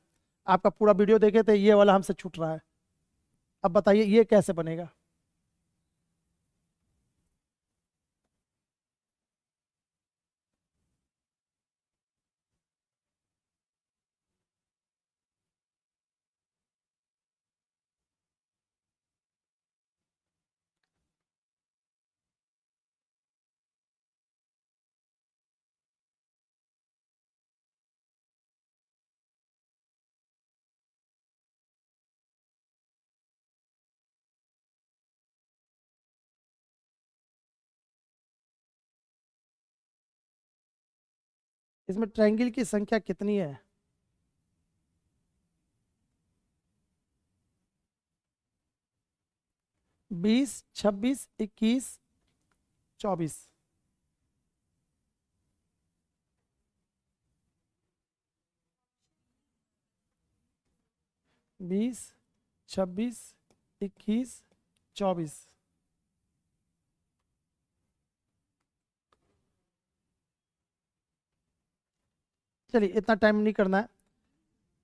आपका पूरा वीडियो देखे थे, ये वाला हमसे छूट रहा है, अब बताइए ये कैसे बनेगा? इसमें ट्रायंगल की संख्या कितनी है? 20, 26, 21, 24। 20, 26, 21, 24। चलिए इतना टाइम नहीं करना है।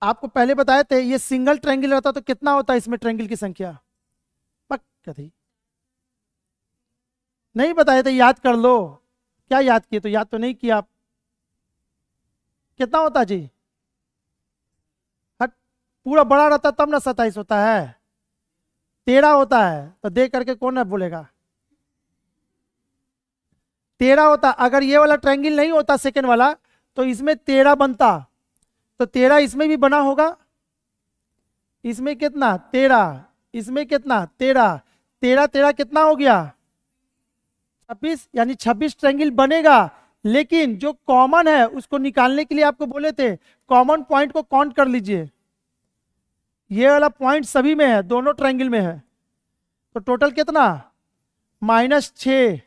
आपको पहले बताए थे ये सिंगल ट्रायंगल रहता तो कितना होता है इसमें ट्रायंगल की संख्या? पक्का थी। नहीं बताए थे, याद कर लो। क्या याद किए? तो याद तो नहीं किया आप। कितना होता जी? हट, पूरा बड़ा रहता तब ना 27 होता है। 13 होता है, तो देख करके कौन है बोलेगा? 13 होता। अगर ये वाला ट्रायंगल नहीं होता सेकेंड वाला, तो इसमें 13 बनता। तो 13 इसमें भी बना होगा। इसमें कितना? 13। इसमें कितना? 13। 13 13 कितना हो गया? 26। यानी 26 ट्रायंगल बनेगा। लेकिन जो कॉमन है उसको निकालने के लिए आपको बोले थे कॉमन पॉइंट को काउंट कर लीजिए। ये वाला पॉइंट सभी में है, दोनों ट्रायंगल में है। तो टोटल कितना? -6।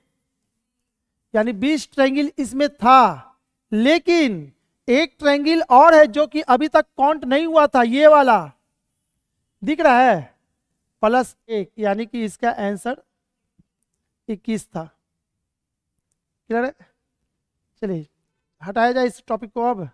यानी 20 ट्रायंगल इसमें था। लेकिन एक ट्रायंगल और है जो कि अभी तक काउंट नहीं हुआ था, ये वाला दिख रहा है, +1। यानी कि इसका आंसर 21 था। क्लियर है? चलिए हटाया जाए इस टॉपिक को अब।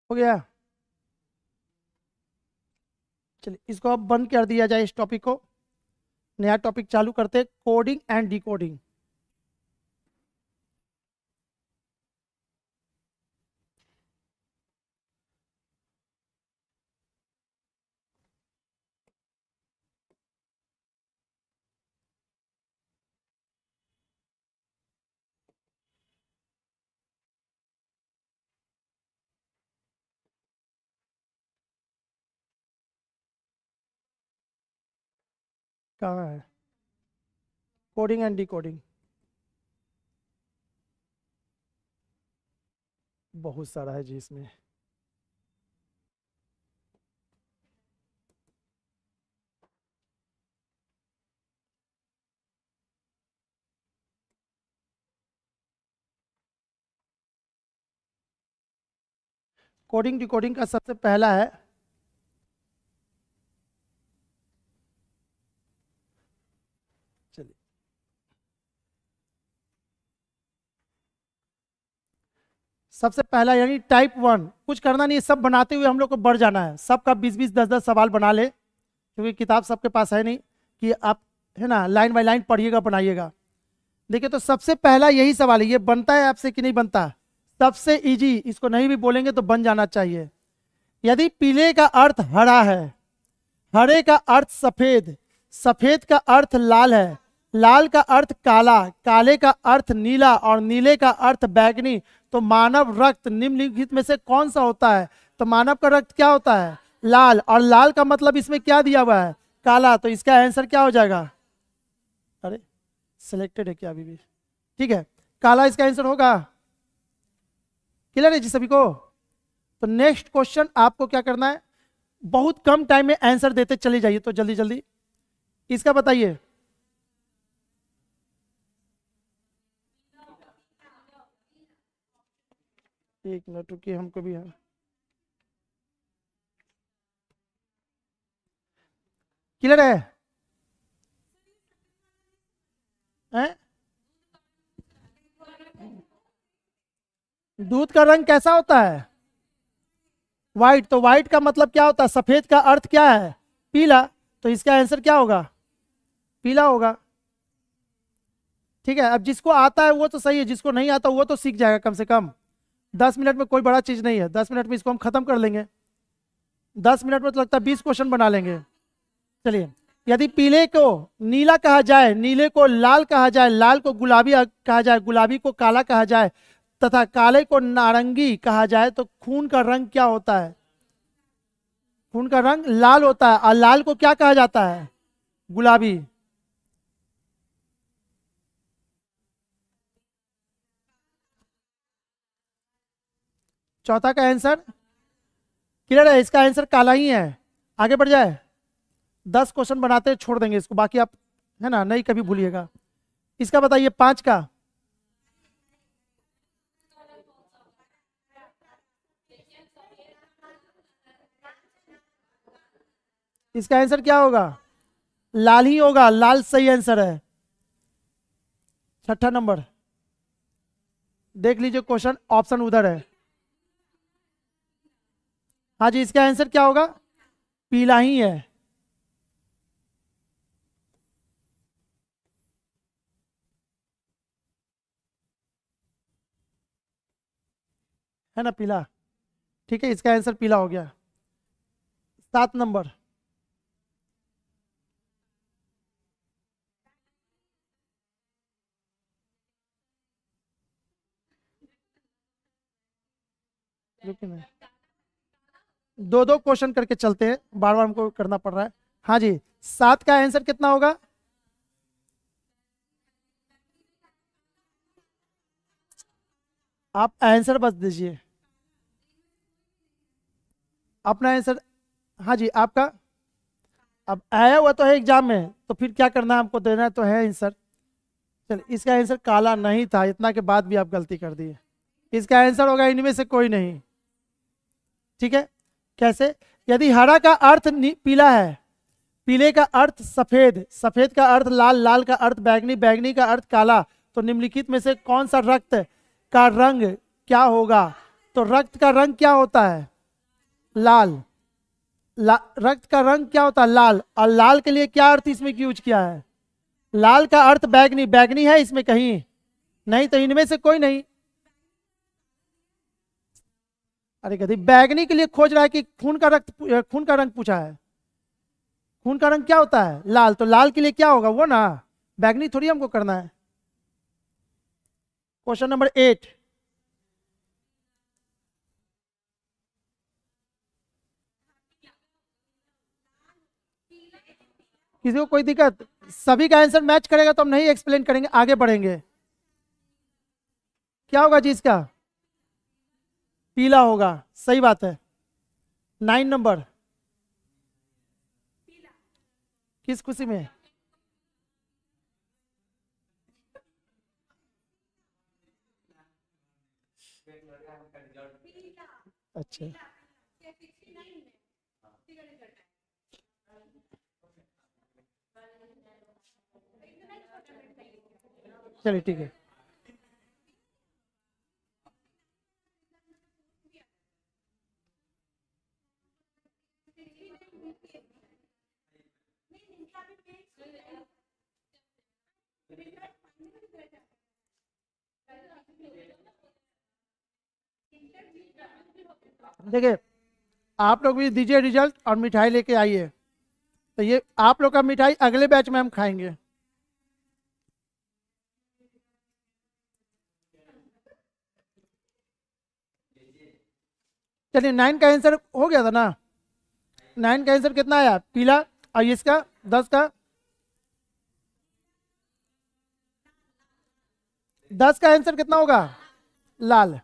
हो गया? चलिए इसको अब बंद कर दिया जाए इस टॉपिक को। नया टॉपिक चालू करते, कोडिंग एंड डिकोडिंग। कहाँ है कोडिंग एंड डिकोडिंग? बहुत सारा है जी इसमें। कोडिंग डिकोडिंग का सबसे पहला है, चलिए सबसे पहला यानी टाइप 1। कुछ करना नहीं है, सब बनाते हुए हम लोग को बढ़ जाना है। सबका 20-20, 10-10 सवाल बना ले, क्योंकि किताब सबके पास है नहीं कि आप है ना लाइन बाय लाइन पढ़िएगा बनाइएगा। देखिए तो सबसे पहला यही सवाल है, ये बनता है आपसे कि नहीं बनता? सबसे इजी, इसको नहीं भी बोलेंगे तो बन जाना चाहिए। यदि पीले का अर्थ हरा है, हरे का अर्थ सफेद, सफेद का अर्थ लाल है, लाल का अर्थ काला, काले का अर्थ नीला और नीले का अर्थ बैगनी, तो मानव रक्त निम्नलिखित में से कौन सा होता है? तो मानव का रक्त क्या होता है? लाल। और लाल का मतलब इसमें क्या दिया हुआ है? काला। तो इसका आंसर क्या हो जाएगा? अरे सिलेक्टेड है क्या अभी भी? ठीक है, काला इसका आंसर होगा। क्लियर है जी सभी को? तो नेक्स्ट क्वेश्चन आपको क्या करना है, बहुत कम टाइम में आंसर देते चले जाइए, तो जल्दी जल्दी इसका बताइए। एक मिनट रुकिए, हमको भी है। क्लियर है? हैं? दूध का रंग कैसा होता है? व्हाइट। तो व्हाइट का मतलब क्या होता है? सफेद का अर्थ क्या है? पीला। तो इसका आंसर क्या होगा? पीला होगा। ठीक है, अब जिसको आता है वो तो सही है, जिसको नहीं आता वो तो सीख जाएगा कम से कम। 10 मिनट में कोई बड़ा चीज नहीं है, 10 मिनट में इसको हम खत्म कर लेंगे। 10 मिनट में तो लगता है 20 क्वेश्चन बना लेंगे। चलिए, यदि पीले को नीला कहा जाए, नीले को लाल कहा जाए, लाल को गुलाबी कहा जाए, गुलाबी को काला कहा जाए, तथा काले को नारंगी कहा जाए, तो खून का रंग क्या होता है? खून का रंग लाल होता है। और लाल को क्या कहा जाता है? गुलाबी। चौथा का आंसर क्लियर है, इसका आंसर काला ही है। आगे बढ़ जाए, 10 क्वेश्चन बनाते हैं, छोड़ देंगे इसको, बाकी आप है ना नहीं कभी भूलिएगा। इसका बताइए, 5 का। इसका आंसर क्या होगा? लाल ही होगा, लाल सही आंसर है। छठा नंबर देख लीजिए, क्वेश्चन ऑप्शन उधर है। हाँ जी, इसका आंसर क्या होगा? पीला ही है। है ना, पीला। ठीक है, इसका आंसर पीला हो गया। 7 नंबर। रुकिए ना, दो दो क्वेश्चन करके चलते हैं, बार बार हमको करना पड़ रहा है। हाँ जी, 7 का आंसर कितना होगा? आप आंसर बस दीजिए, अपना आंसर। हाँ जी, आपका। अब आया हुआ तो है एग्जाम में, तो फिर क्या करना है, हमको देना तो है आंसर। चलिए, इसका आंसर काला नहीं था, इतना के बाद भी आप गलती कर दिए। इसका आंसर होगा इनमें से कोई नहीं। ठीक है, कैसे? यदि हरा का अर्थ पीला है, पीले का अर्थ सफेद, सफेद का अर्थ लाल, लाल का अर्थ बैगनी, बैगनी का अर्थ काला, तो निम्नलिखित में से कौन सा रक्त का रंग क्या होगा? तो रक्त का रंग क्या होता है? लाल। रक्त का रंग क्या होता है? लाल। और लाल के लिए क्या अर्थ इसमें यूज किया है? लाल का अर्थ बैगनी, बैगनी है इसमें कहीं? नहीं, तो इनमें से कोई नहीं। अरे गधी, बैगनी के लिए खोज रहा है कि खून का रक्त, खून का रंग पूछा है। खून का रंग क्या होता है? लाल। तो लाल के लिए क्या होगा वो ना, बैगनी थोड़ी हमको करना है। Question number 8। किसी को कोई दिक्कत? सभी का आंसर मैच करेगा तो हम नहीं एक्सप्लेन करेंगे, आगे बढ़ेंगे। क्या होगा जी इसका? पीला होगा, सही बात है। 9 नंबर। किस खुशी में? अच्छा, चलिए ठीक है। देखिए, आप लोग भी दीजिए रिजल्ट और मिठाई लेके आइए। तो ये आप लोग का मिठाई अगले बैच में हम खाएंगे। चलिए, 9 का आंसर हो गया था ना? 9 का आंसर कितना आया? पीला। और इसका 10 का? 10 का आंसर कितना होगा? लाल।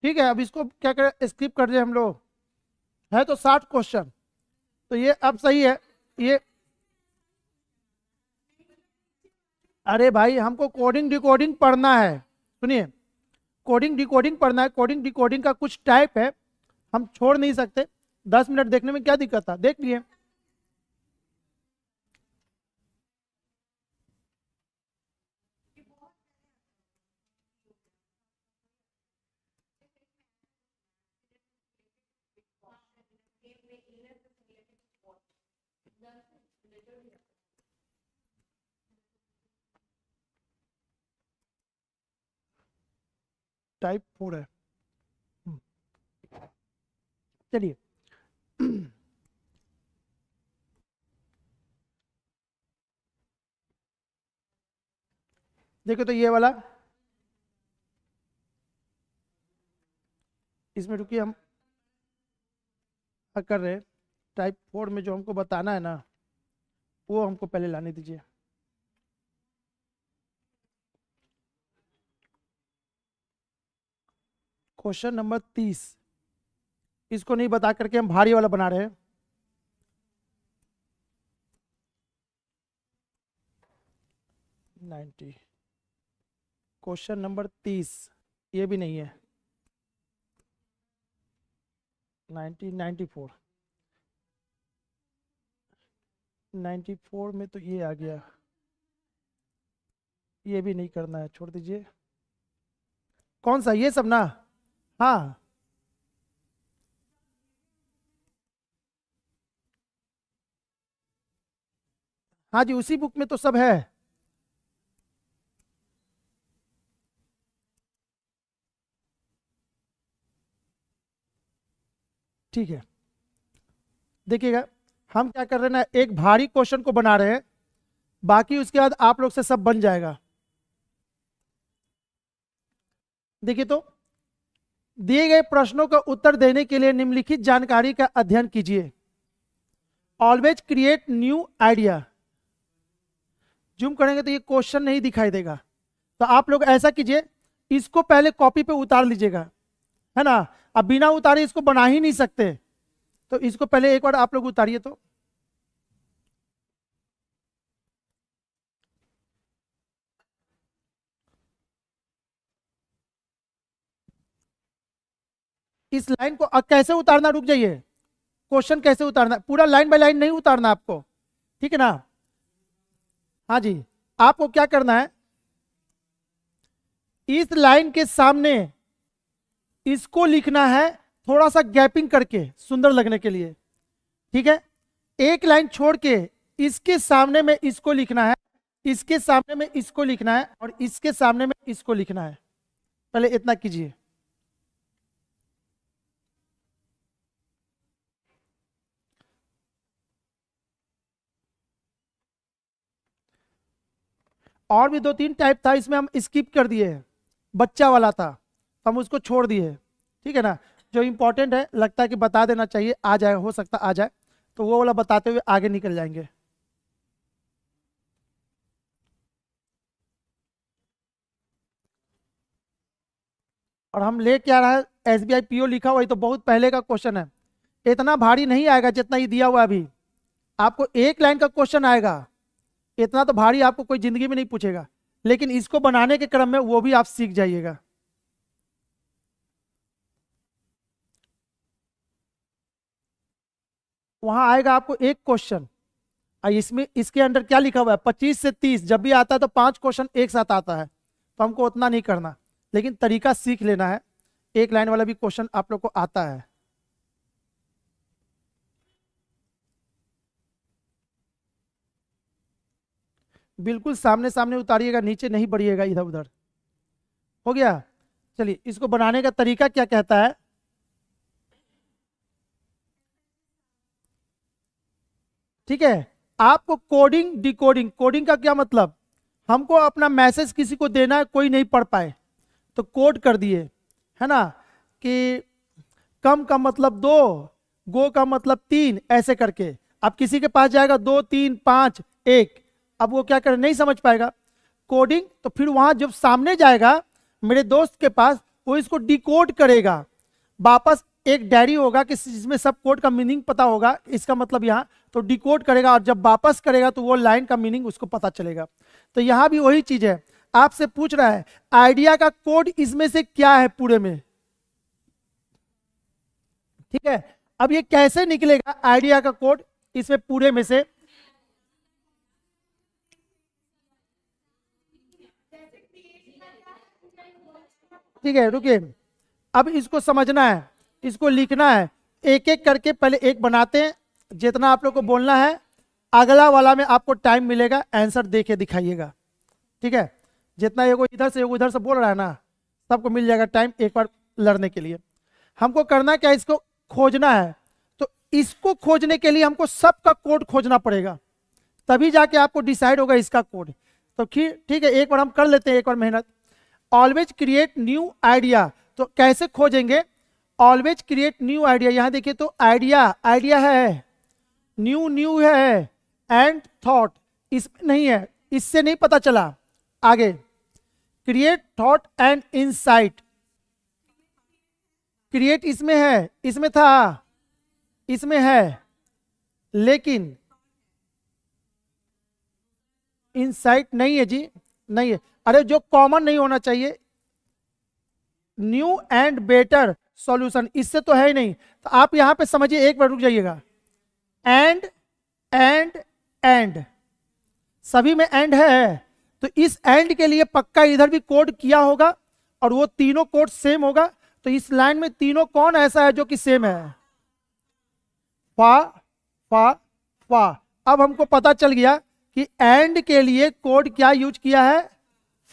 ठीक है, अब इसको क्या करें, स्किप कर दे हम लोग। है तो 60 क्वेश्चन, तो ये अब सही है ये। अरे भाई हमको कोडिंग डिकोडिंग पढ़ना है, सुनिए, कोडिंग डिकोडिंग पढ़ना है। कोडिंग डिकोडिंग का कुछ टाइप है, हम छोड़ नहीं सकते। 10 मिनट देखने में क्या दिक्कत था, देख लिए। टाइप 4 है। हम्म, चलिए देखो तो ये वाला, इसमें रुकिए, हम कर रहे हैं टाइप 4 में जो हमको बताना है ना, वो हमको पहले लाने दीजिए। क्वेश्चन नंबर 30, इसको नहीं बता करके हम भारी वाला बना रहे हैं। क्वेश्चन नंबर 30, ये भी नहीं है। 94 94 में तो ये आ गया, ये भी नहीं करना है, छोड़ दीजिए। कौन सा, ये सब ना? हाँ हाँ जी, उसी बुक में तो सब है। ठीक है, देखिएगा, हम क्या कर रहे हैं ना, एक भारी क्वेश्चन को बना रहे हैं, बाकी उसके बाद आप लोग से सब बन जाएगा। देखिए तो, दिए गए प्रश्नों का उत्तर देने के लिए निम्नलिखित जानकारी का अध्ययन कीजिए। Always create new idea. Zoom करेंगे तो ये क्वेश्चन नहीं दिखाई देगा, तो आप लोग ऐसा कीजिए, इसको पहले कॉपी पे उतार लीजिएगा, है ना। अब बिना उतारे इसको बना ही नहीं सकते, तो इसको पहले एक बार आप लोग उतारिए। तो इस लाइन को कैसे उतारना, रुक जाइए, क्वेश्चन कैसे उतारना, पूरा लाइन बाय लाइन नहीं उतारना आपको, ठीक है ना। हाँ जी, आपको क्या करना है, इस लाइन के सामने इसको लिखना है, थोड़ा सा गैपिंग करके सुंदर लगने के लिए, ठीक है। एक लाइन छोड़ के इसके सामने में इसको लिखना है, इसके सामने में इसको लिखना है, और इसके सामने में इसको लिखना है। पहले इतना कीजिए। और भी 2-3 टाइप था, इसमें हम स्किप कर दिए हैं, बच्चा वाला था, तो हम उसको छोड़ दिए, ठीक है ना। जो इंपॉर्टेंट है, लगता है कि बता देना चाहिए, आ जाए, हो सकता आ जाए, तो वो वाला बताते हुए आगे निकल जाएंगे। और हम ले क्या रहा है, एसबीआई पीओ लिखा हुआ, ये तो बहुत पहले का क्वेश्चन है, इतना भारी नहीं आएगा जितना ये दिया हुआ है अभी। आपको एक लाइन का क्वेश्चन आएगा, इतना तो भारी आपको कोई जिंदगी में नहीं पूछेगा, लेकिन इसको बनाने के क्रम में वो भी आप सीख जाइएगा। वहां आएगा आपको एक क्वेश्चन, इसमें इसके अंदर क्या लिखा हुआ है, 25 से 30, जब भी आता है तो 5 क्वेश्चन एक साथ आता है, तो हमको उतना नहीं करना, लेकिन तरीका सीख लेना है। एक लाइन वाला भी क्वेश्चन आप लोग को आता है। बिल्कुल सामने सामने उतारिएगा, नीचे नहीं बढ़िएगा इधर उधर। हो गया, चलिए इसको बनाने का तरीका क्या कहता है। ठीक है, आपको कोडिंग डिकोडिंग, कोडिंग का क्या मतलब, हमको अपना मैसेज किसी को देना है, कोई नहीं पढ़ पाए तो कोड कर दिए, है ना, कि कम का मतलब 2, गो का मतलब 3, ऐसे करके। अब किसी के पास जाएगा 2 3 5 1, अब वो क्या करे, नहीं समझ पाएगा कोडिंग, तो फिर वहां जब सामने जाएगा मेरे दोस्त के पास, वो इसको डिकोड करेगा, वापस एक डायरी होगा कि जिसमें सब कोड का मीनिंग पता होगा, इसका मतलब यहाँ तो डिकोड करेगा और जब वापस करेगा तो वो लाइन का मीनिंग उसको पता चलेगा। तो यहाँ भी वही चीज है, आपसे पूछ रहा है आइडिया का कोड इसमें से क्या है पूरे में, ठीक है। अब ये कैसे निकलेगा आइडिया का कोड इसमें पूरे में से, ठीक है रुकिए, अब इसको समझना है, इसको लिखना है, एक एक करके पहले एक बनाते हैं, जितना आप लोग को बोलना है अगला वाला में आपको टाइम मिलेगा आंसर दे के दिखाइएगा, ठीक है। जितना एगो इधर से एगो इधर से बोल रहा है ना, सबको मिल जाएगा टाइम एक बार लड़ने के लिए। हमको करना क्या, इसको खोजना है, तो इसको खोजने के लिए हमको सबका कोड खोजना पड़ेगा, तभी जाके आपको डिसाइड होगा इसका कोड। तो ठीक है, एक बार हम कर लेते हैं एक बार मेहनत। ऑलवेज क्रिएट न्यू आइडिया, तो कैसे खोजेंगे, ऑलवेज क्रिएट न्यू आइडिया, यहां देखिए तो आइडिया आइडिया है, न्यू न्यू है, एंड थॉट इसमें नहीं है, इससे नहीं पता चला। आगे create thought and insight, create इसमें है, इसमें था, इसमें है, लेकिन इनसाइट नहीं है जी, नहीं है। अरे जो कॉमन नहीं होना चाहिए, न्यू एंड बेटर सॉल्यूशन, इससे तो है ही नहीं। तो आप यहां पे समझिए, एक बार रुक जाइएगा, एंड एंड एंड, सभी में एंड है, तो इस एंड के लिए पक्का इधर भी कोड किया होगा और वो तीनों कोड सेम होगा। तो इस लाइन में तीनों कौन ऐसा है जो कि सेम है, फा फा फा। अब हमको पता चल गया कि एंड के लिए कोड क्या यूज किया है,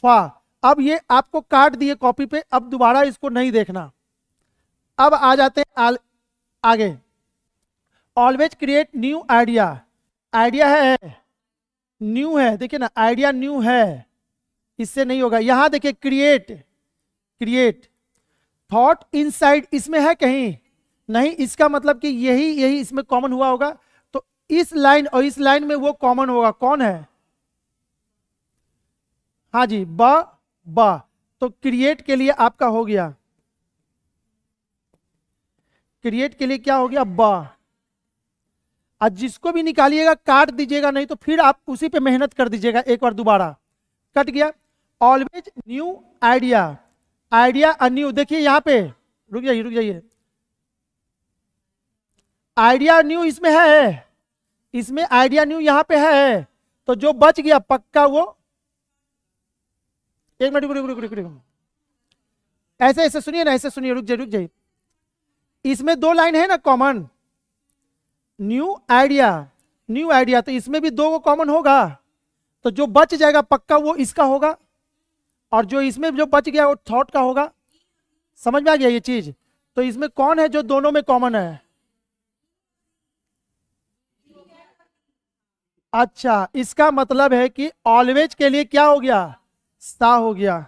फा। अब ये आपको काट दिए कॉपी पे, अब दोबारा इसको नहीं देखना। अब आ जाते हैं आगे, always create new idea, idea है, न्यू है, देखिए ना आइडिया न्यू है, इससे नहीं होगा। यहां देखिए क्रिएट, क्रिएट थॉट इनसाइड, इसमें है कहीं नहीं, इसका मतलब कि यही यही इसमें कॉमन हुआ होगा। तो इस लाइन और इस लाइन में वो कॉमन होगा, कौन है, हाँ जी, बा। तो क्रिएट के लिए आपका हो गया, क्रिएट के लिए क्या हो गया, बा। आज जिसको भी निकालिएगा काट दीजिएगा, नहीं तो फिर आप उसी पे मेहनत कर दीजिएगा एक बार दोबारा। कट गया। Always new idea, idea a new, देखिए यहां पे रुक जाइए रुक जाइए, आइडिया न्यू इसमें है, इसमें आइडिया न्यू यहां पे है, तो जो बच गया पक्का वो, एक मिनट रुक, ऐसे ऐसे सुनिए ना, ऐसे सुनिए, रुक जाइए, इसमें दो लाइन है ना common, new idea, new idea, तो इसमें भी दो को कॉमन होगा, तो जो बच जाएगा पक्का वो इसका होगा, और जो इसमें जो बच गया वो थॉट का होगा। समझ में आ गया ये चीज। तो इसमें कौन है जो दोनों में कॉमन है, अच्छा, इसका मतलब है कि ऑलवेज के लिए क्या हो गया, सा हो गया।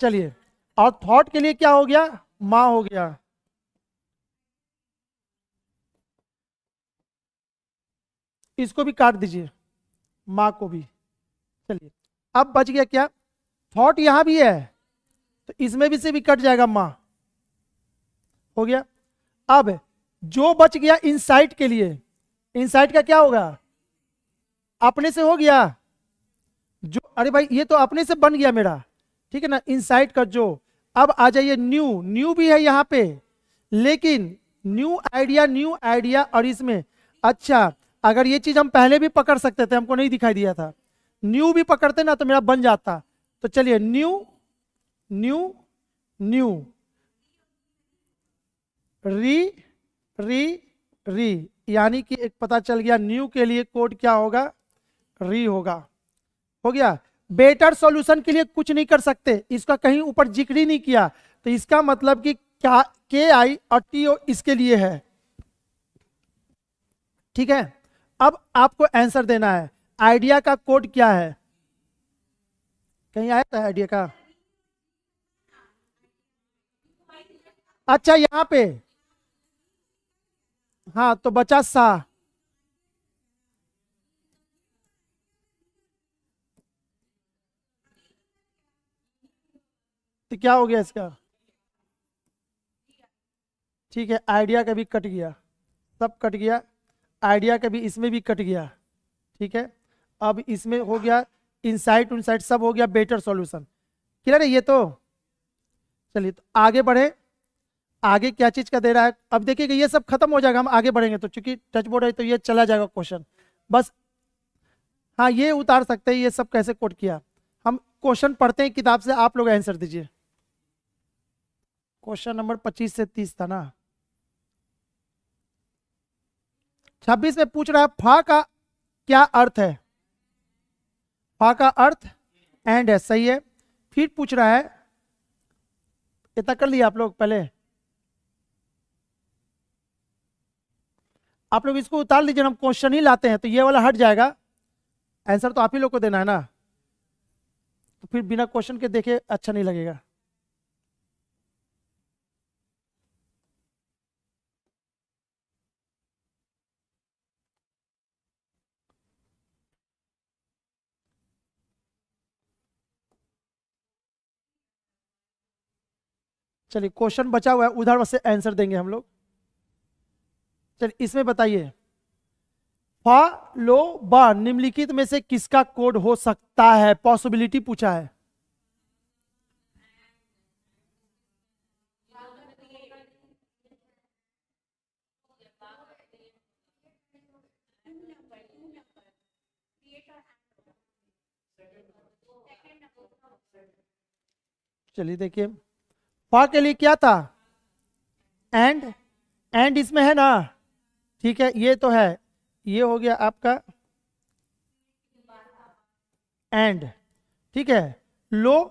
चलिए, और थॉट के लिए क्या हो गया, मां हो गया। इसको भी काट दीजिए, मां को भी। चलिए, अब बच गया क्या, थॉट यहां भी है, तो इसमें भी से भी कट जाएगा, मां हो गया। अब जो बच गया इनसाइट के लिए, इनसाइट का क्या होगा, अपने से हो गया, जो, अरे भाई ये तो अपने से बन गया मेरा, ठीक है ना, इनसाइट का जो। अब आ जाइए न्यू, न्यू भी है यहां पे, लेकिन न्यू आइडिया और इसमें, अच्छा अगर ये चीज हम पहले भी पकड़ सकते थे, हमको नहीं दिखाई दिया था, न्यू भी पकड़ते ना तो मेरा बन जाता। तो चलिए न्यू न्यू न्यू, री री री, यानी कि एक पता चल गया न्यू के लिए कोड क्या होगा, री होगा। हो गया। बेटर सॉल्यूशन के लिए कुछ नहीं कर सकते, इसका कहीं ऊपर जिक्र ही नहीं किया, तो इसका मतलब कि क्या, के आई और टी ओ इसके लिए है, ठीक है। अब आपको आंसर देना है, आइडिया का कोड क्या है, कहीं आया था आइडिया का, अच्छा यहां पे, हाँ तो बचा सा, तो क्या हो गया इसका? ठीक है, आइडिया का भी कट गया, सब कट गया, आइडिया का भी इसमें भी कट गया। ठीक है, अब इसमें हो गया इनसाइट उनसाइट सब हो गया, बेटर सॉल्यूशन। क्लियर है ये तो? चलिए तो आगे बढ़े, आगे क्या चीज का दे रहा है अब देखिएगा, ये सब खत्म हो जाएगा हम आगे बढ़ेंगे तो, चूंकि टच बोर्ड है तो ये चला जाएगा क्वेश्चन बस। हाँ ये उतार सकते हैं, ये सब कैसे कोट किया। हम क्वेश्चन पढ़ते हैं किताब से, आप लोग आंसर दीजिए। क्वेश्चन नंबर 25 से 30 था ना। 26 में पूछ रहा है फा का क्या अर्थ है। फा का अर्थ एंड है, सही है। फिर पूछ रहा है, इतना कर लिया आप लोग पहले, आप लोग इसको उतार लीजिए, हम क्वेश्चन ही लाते हैं तो ये वाला हट जाएगा, आंसर तो आप ही लोग को देना है ना, तो फिर बिना क्वेश्चन के देखे अच्छा नहीं लगेगा। चलिए क्वेश्चन बचा हुआ है, उधर से आंसर देंगे हम लोग। चलिए इसमें बताइए, फा लो बा निम्नलिखित में से किसका कोड हो सकता है, पॉसिबिलिटी पूछा है। चलिए देखिए, फा के लिए क्या था, एंड, एंड इसमें है ना, ठीक है ये तो है, ये हो गया आपका एंड, ठीक है। लो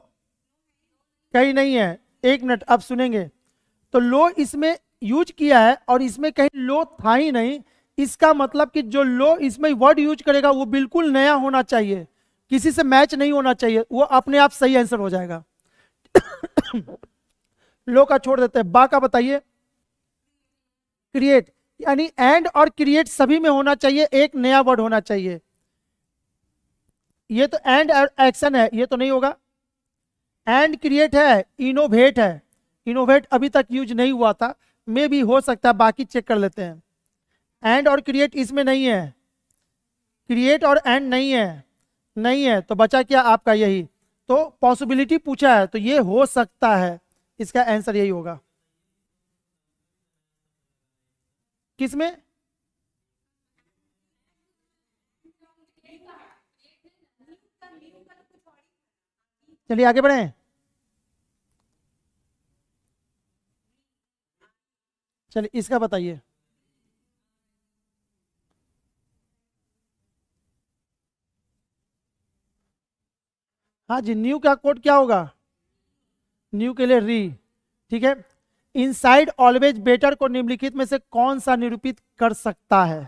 कहीं नहीं है, एक मिनट अब सुनेंगे, तो लो इसमें यूज किया है और इसमें कहीं लो था ही नहीं, इसका मतलब कि जो लो इसमें वर्ड यूज करेगा वो बिल्कुल नया होना चाहिए, किसी से मैच नहीं होना चाहिए, वो अपने आप सही आंसर हो जाएगा। लो का छोड़ देते हैं, बा का बताइए। क्रिएट, यानी एंड और क्रिएट सभी में होना चाहिए, एक नया वर्ड होना चाहिए। ये तो एंड एक्शन है, ये तो नहीं होगा। एंड क्रिएट है, इनोवेट है, इनोवेट अभी तक यूज नहीं हुआ था, मे भी हो सकता है, बाकी चेक कर लेते हैं। एंड और क्रिएट इसमें नहीं है, क्रिएट और एंड नहीं है, नहीं है, तो बचा क्या आपका यही, तो पॉसिबिलिटी पूछा है तो ये हो सकता है, इसका आंसर यही होगा। किसमें? चलिए आगे बढ़े, चलिए इसका बताइए। हाँ जी, न्यू का कोड क्या होगा, न्यू के लिए री, ठीक है। इनसाइड ऑलवेज बेटर को निम्नलिखित में से कौन सा निरूपित कर सकता है।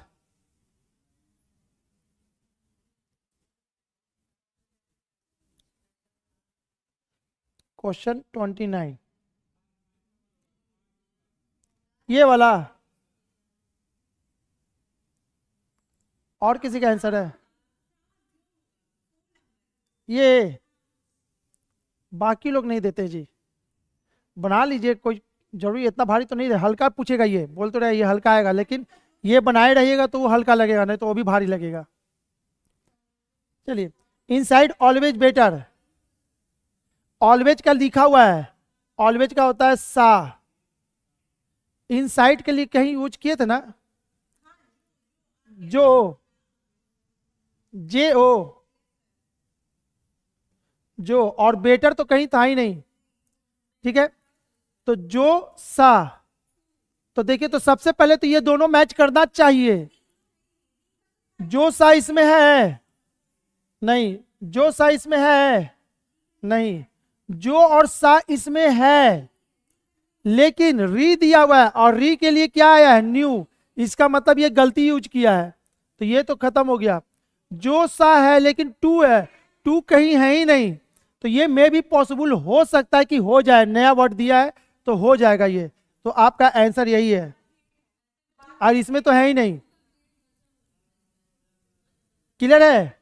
क्वेश्चन 29, ये वाला, और किसी का आंसर है ये, बाकी लोग नहीं देते जी, बना लीजिए, कोई जरूरी इतना भारी तो नहीं है, हल्का पूछेगा, ये बोल तो रहे ये हल्का आएगा, लेकिन ये बनाए रहिएगा तो वो हल्का लगेगा, नहीं तो वो भी भारी लगेगा। चलिए, इनसाइड ऑलवेज बेटर, ऑलवेज का लिखा हुआ है, ऑलवेज का होता है सा, इनसाइड के लिए कहीं यूज किए थे ना, जो, जे ओ, जो, और बेटर तो कहीं था ही नहीं, ठीक है, तो जो सा, तो देखिए तो सबसे पहले तो ये दोनों मैच करना चाहिए, जो सा इसमें है नहीं, जो सा इसमें है नहीं, जो और सा इसमें है, लेकिन री दिया हुआ है और री के लिए क्या आया है, न्यू, इसका मतलब ये गलती यूज किया है, तो ये तो खत्म हो गया। जो सा है लेकिन टू है, टू कहीं है ही नहीं, तो ये में भी पॉसिबल हो सकता है कि हो जाए, नया वर्ड दिया है तो हो जाएगा ये, तो आपका आंसर यही है, और इसमें तो है ही नहीं। क्लियर है,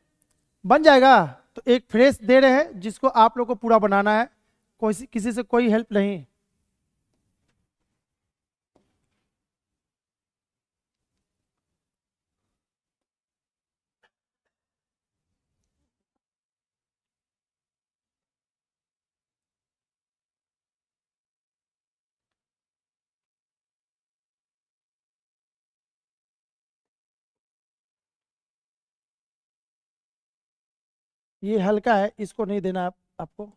बन जाएगा। तो एक फ्रेश दे रहे हैं जिसको आप लोग को पूरा बनाना है, कोई किसी से कोई हेल्प नहीं। ये हल्का है, इसको नहीं देना आपको।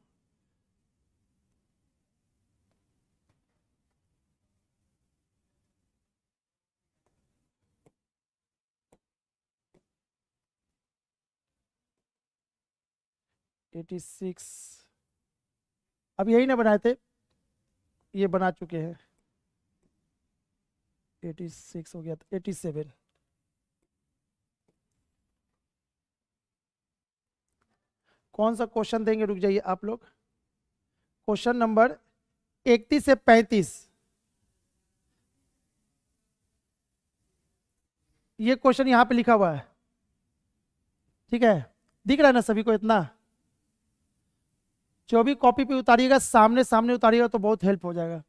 एटी सिक्स, अब यही ना बनाए थे, ये बना चुके हैं। 86 हो गया था, 87। कौन सा क्वेश्चन देंगे, रुक जाइए आप लोग। क्वेश्चन नंबर 31 से 35, ये क्वेश्चन यहाँ पे लिखा हुआ है, ठीक है, दिख रहा है ना सभी को इतना। जो भी कॉपी पे उतारिएगा, सामने सामने उतारिएगा तो बहुत हेल्प हो जाएगा।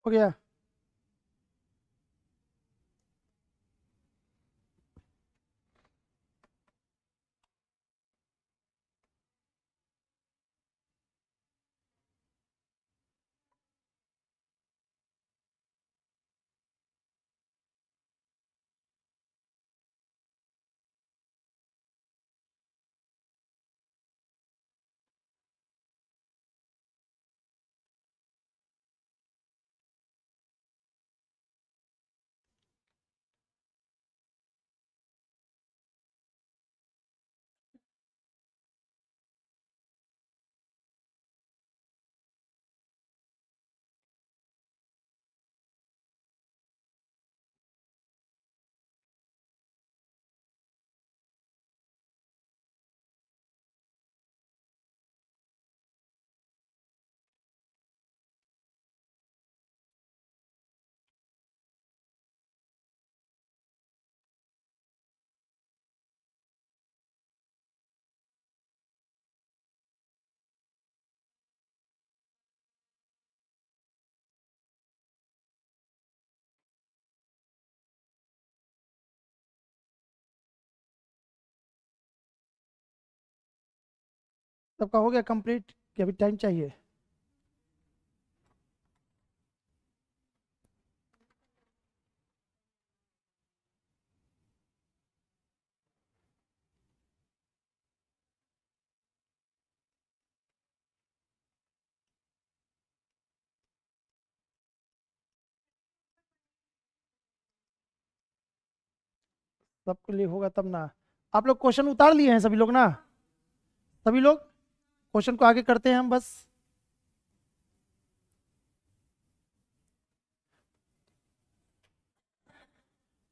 हो गया। सबका हो गया कंप्लीट, कि अभी टाइम चाहिए? सबके लिए होगा तब ना। आप लोग क्वेश्चन उतार लिए हैं सभी लोग ना? सभी लोग क्वेश्चन को आगे करते हैं हम बस।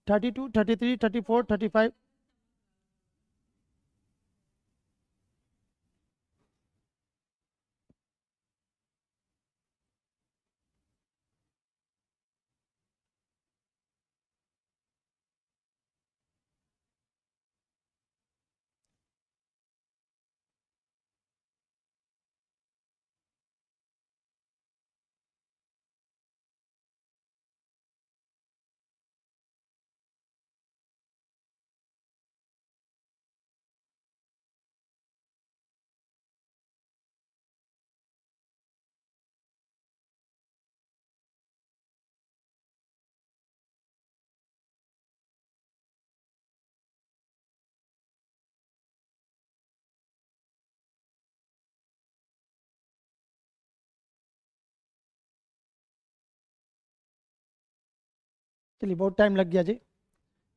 32, 33, 34, 35। चलिए बहुत टाइम लग गया जी।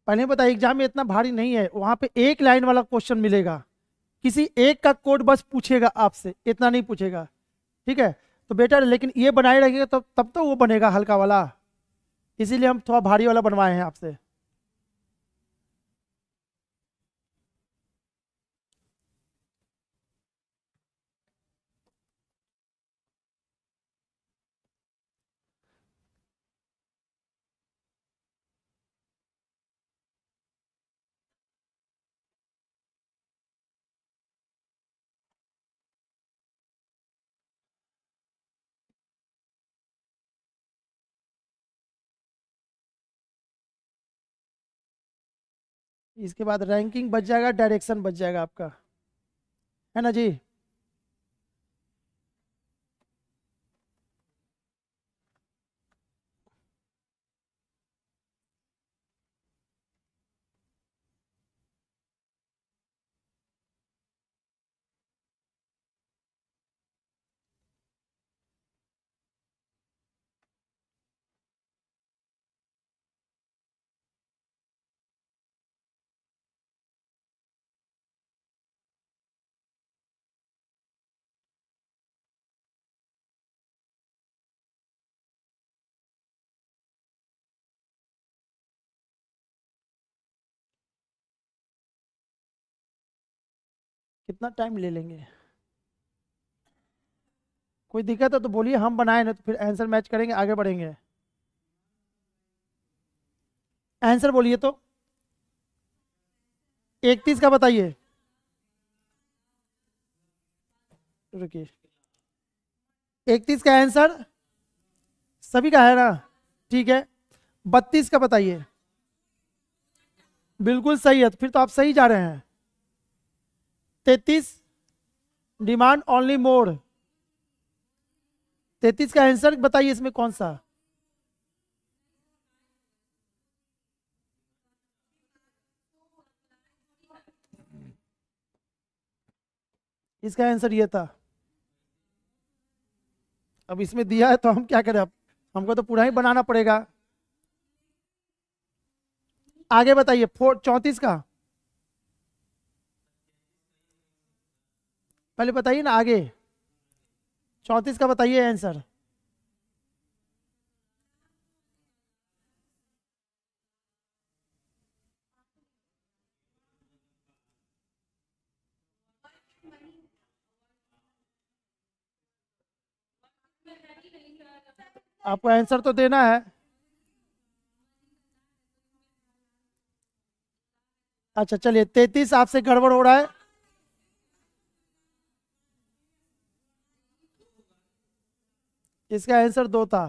पहले बताइए एग्जाम में इतना भारी नहीं है, वहां पे एक लाइन वाला क्वेश्चन मिलेगा, किसी एक का कोड बस पूछेगा आपसे, इतना नहीं पूछेगा। ठीक है, तो बेटर, लेकिन ये बनाए रखिएगा तब तो वो बनेगा हल्का वाला, इसीलिए हम थोड़ा भारी वाला बनवाए हैं आपसे। इसके बाद रैंकिंग बच जाएगा, डायरेक्शन बच जाएगा आपका, है ना जी। कितना टाइम ले लेंगे? कोई दिक्कत है तो बोलिए, हम बनाए ना तो फिर आंसर मैच करेंगे, आगे बढ़ेंगे। आंसर बोलिए तो। 31 का बताइए। रुकिए, 31 का आंसर सभी का है ना? ठीक है, 32 का बताइए। बिल्कुल सही है, तो फिर तो आप सही जा रहे हैं। 33, डिमांड ओनली मोड। 33 का आंसर बताइए इसमें कौन सा? इसका आंसर ये था। अब इसमें दिया है तो हम क्या करें, अब हमको तो पूरा ही बनाना पड़ेगा। आगे बताइए 34 का। पहले बताइए ना आगे। 34 का बताइए आंसर। आपको आंसर तो देना है। अच्छा चलिए, 33 आपसे गड़बड़ हो रहा है। इसका आंसर 2 था।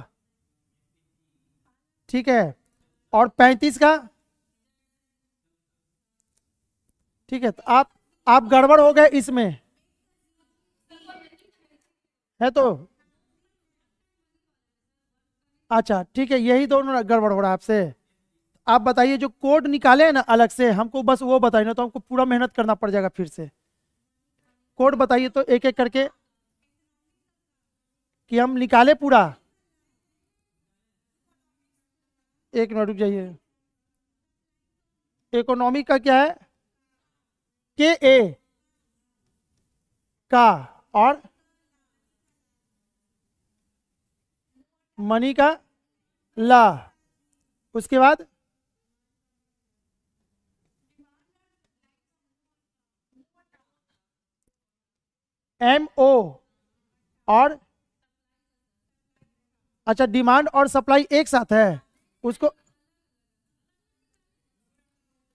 ठीक है, और 35 का। ठीक है, तो आप गड़बड़ हो गए इसमें, है तो। अच्छा ठीक है, यही दोनों गड़बड़ हो रहा है आपसे। आप बताइए जो कोड निकाले हैं ना अलग से, हमको बस वो बताइए, ना तो हमको पूरा मेहनत करना पड़ जाएगा फिर से। कोड बताइए तो एक एक करके, कि हम निकाले पूरा। एक मिनट रुक जाइए। इकोनॉमी का क्या है? के ए का, और मनी का ला, उसके बाद एम ओ, और अच्छा डिमांड और सप्लाई एक साथ है उसको।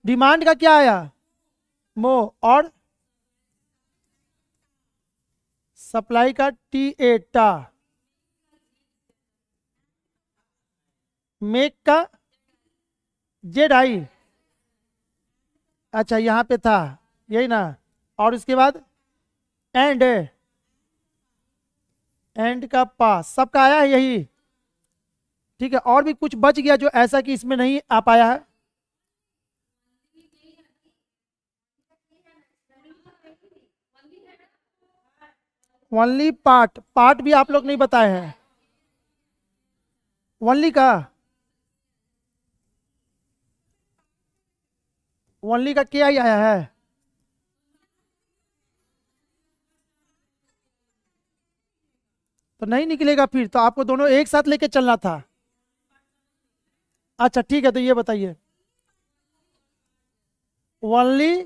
डिमांड का क्या आया? मो, और सप्लाई का टी ए टा, मेक का जेड आई। अच्छा यहाँ पे था, यही ना। और उसके बाद एंड, एंड का पास, सबका आया है यही। ठीक है, और भी कुछ बच गया जो ऐसा कि इसमें नहीं आ पाया है? ओनली पार्ट, पार्ट भी आप लोग नहीं बताए हैं। ओनली का ओनली का के आई आया है, तो नहीं निकलेगा, फिर तो आपको दोनों एक साथ लेके चलना था। अच्छा ठीक है, तो ये बताइए ओनली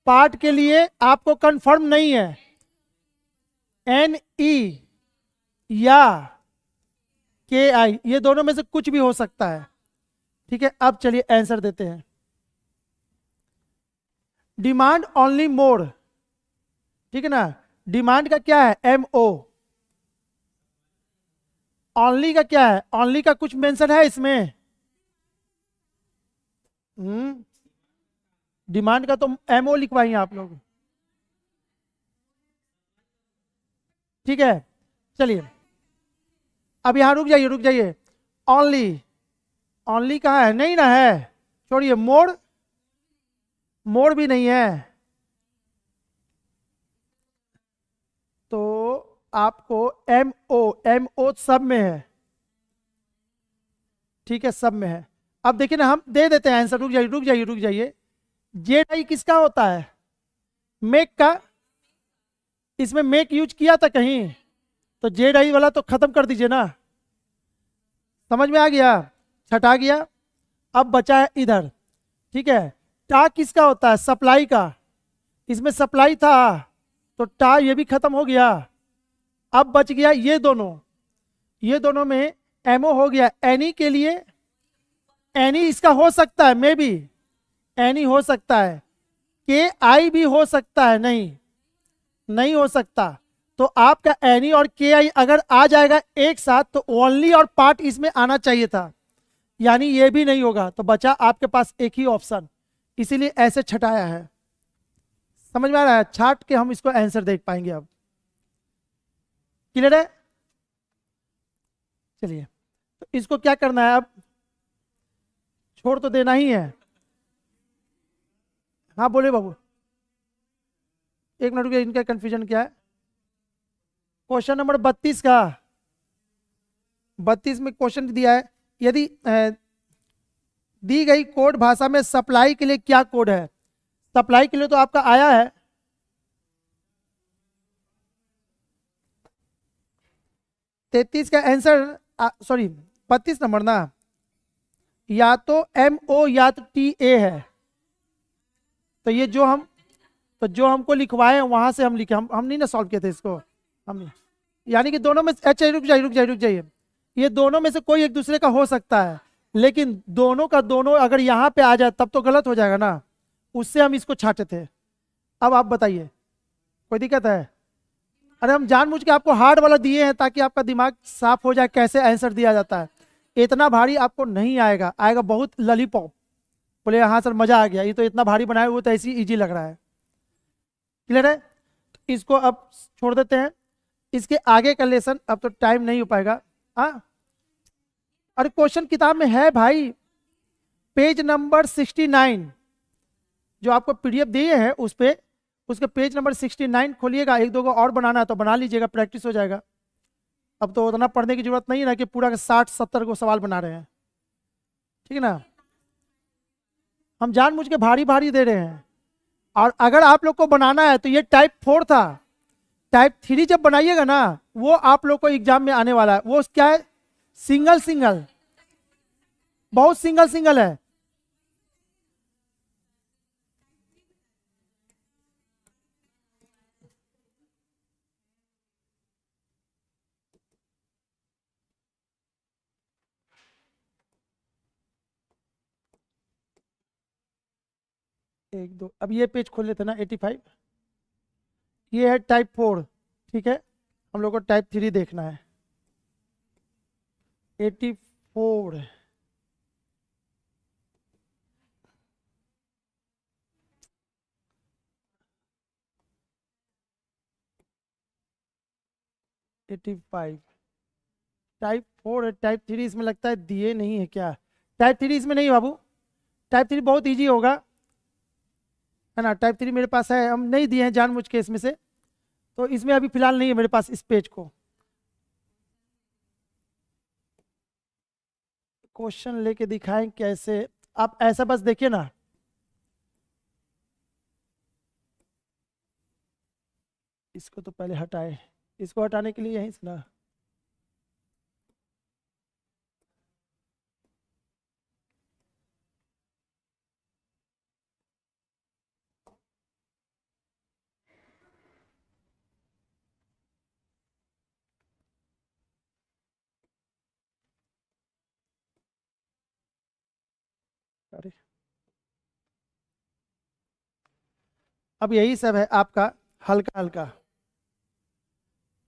पार्ट के लिए आपको कंफर्म नहीं है, एन ई या के आई, ये दोनों में से कुछ भी हो सकता है। ठीक है, अब चलिए आंसर देते हैं। डिमांड ओनली मोड, ठीक है ना, डिमांड का क्या है, एम ओ। ओनली का क्या है, ओनली का कुछ मेंशन है इसमें? डिमांड का तो एमओ लिखवाइए आप लोग। ठीक है, चलिए अब यहां रुक जाइए, रुक जाइए। ओनली, ओनली कहाँ है, नहीं ना है, छोड़िए। मोड, मोड भी नहीं है, तो आपको एम ओ, एम ओ सब में है। ठीक है, सब में है। अब देखिए ना, हम दे देते हैं आंसर, रुक जाइए रुक जाइए रुक जाइए। जेड आई किसका होता है, मेक का। इसमें मेक यूज किया था कहीं, तो जेड आई वाला तो खत्म कर दीजिए ना। समझ में आ गया, छटा गया। अब बचा है इधर, ठीक है। टा किसका होता है, सप्लाई का। इसमें सप्लाई था, तो टा ये भी खत्म हो गया। अब बच गया ये दोनों, ये दोनों में एमओ हो गया। एनी के लिए, एनी इसका हो सकता है, मे बी एनी हो सकता है, के आई भी हो सकता है, नहीं नहीं हो सकता। तो आपका एनी और के आई अगर आ जाएगा एक साथ, तो ओनली और पार्ट इसमें आना चाहिए था, यानी ये भी नहीं होगा। तो बचा आपके पास एक ही ऑप्शन, इसीलिए ऐसे छटाया है। समझ में आ रहा है, छाट के हम इसको आंसर देख पाएंगे। अब क्लियर है, चलिए। तो इसको क्या करना है, अब छोड़ तो देना ही है। हाँ बोले बाबू, एक मिनट रुकिए, इनका कंफ्यूजन क्या है। क्वेश्चन नंबर 32 का, 32 में क्वेश्चन दिया है, यदि दी गई कोड भाषा में सप्लाई के लिए क्या कोड है। सप्लाई के लिए तो आपका आया है, तैतीस का आंसर, सॉरी 32 नंबर ना, या तो एम ओ या तो टी ए है। तो ये जो हम, तो जो हमको लिखवाए वहां से हम लिखे, हम नहीं ना सॉल्व किए थे इसको हम, यानी कि दोनों में, अच्छा रुक जाइए रुक जाइए रुक जाइए, ये दोनों में से कोई एक दूसरे का हो सकता है, लेकिन दोनों का दोनों अगर यहाँ पे आ जाए तब तो गलत हो जाएगा ना, उससे हम इसको छाटे थे। अब आप बताइए, कोई दिक्कत है? अरे हम जानबूझ के आपको हार्ड वाला दिए हैं ताकि आपका दिमाग साफ हो जाए, कैसे आंसर दिया जाता है। इतना भारी आपको नहीं आएगा, आएगा बहुत ललीपॉप। बोले हाँ सर मजा आ गया, ये तो इतना भारी बनाया, वो तो ऐसी इजी लग रहा है। क्लियर है, तो इसको अब छोड़ देते हैं। इसके आगे का लेसन अब तो टाइम नहीं हो पाएगा। हाँ, अरे क्वेश्चन किताब में है भाई, पेज नंबर 69 जो आपको पीडीएफ दिए हैं उस पे, उसके पेज नंबर 69 खोलिएगा। एक दो को और बनाना है तो बना लीजिएगा, प्रैक्टिस हो जाएगा। अब तो उतना पढ़ने की जरूरत नहीं है ना कि पूरा 60-70 को सवाल बना रहे हैं, ठीक है ना। हम जानबूझ के भारी भारी दे रहे हैं। और अगर आप लोग को बनाना है तो ये टाइप 4 था, टाइप 3 जब बनाइएगा ना, वो आप लोग को एग्जाम में आने वाला है। वो क्या है, सिंगल सिंगल, बहुत सिंगल सिंगल है। एक दो, अब ये पेज खोल लेते ना 85, ये है टाइप 4, ठीक है। हम लोग को टाइप 3 देखना है, 84। टाइप 4 है, टाइप 3 इसमें लगता है दिए नहीं है क्या। टाइप 3 इसमें नहीं बाबू, टाइप 3 बहुत इजी होगा, है ना। टाइप 3 मेरे पास है, हम नहीं दिए हैं जानबूझ के इसमें से, तो इसमें अभी फिलहाल नहीं है मेरे पास इस पेज को। क्वेश्चन लेके दिखाएं कैसे, आप ऐसा बस देखिए ना, इसको तो पहले हटाए, इसको हटाने के लिए यहीं से ना, अरे अब यही सब है आपका हल्का हल्का,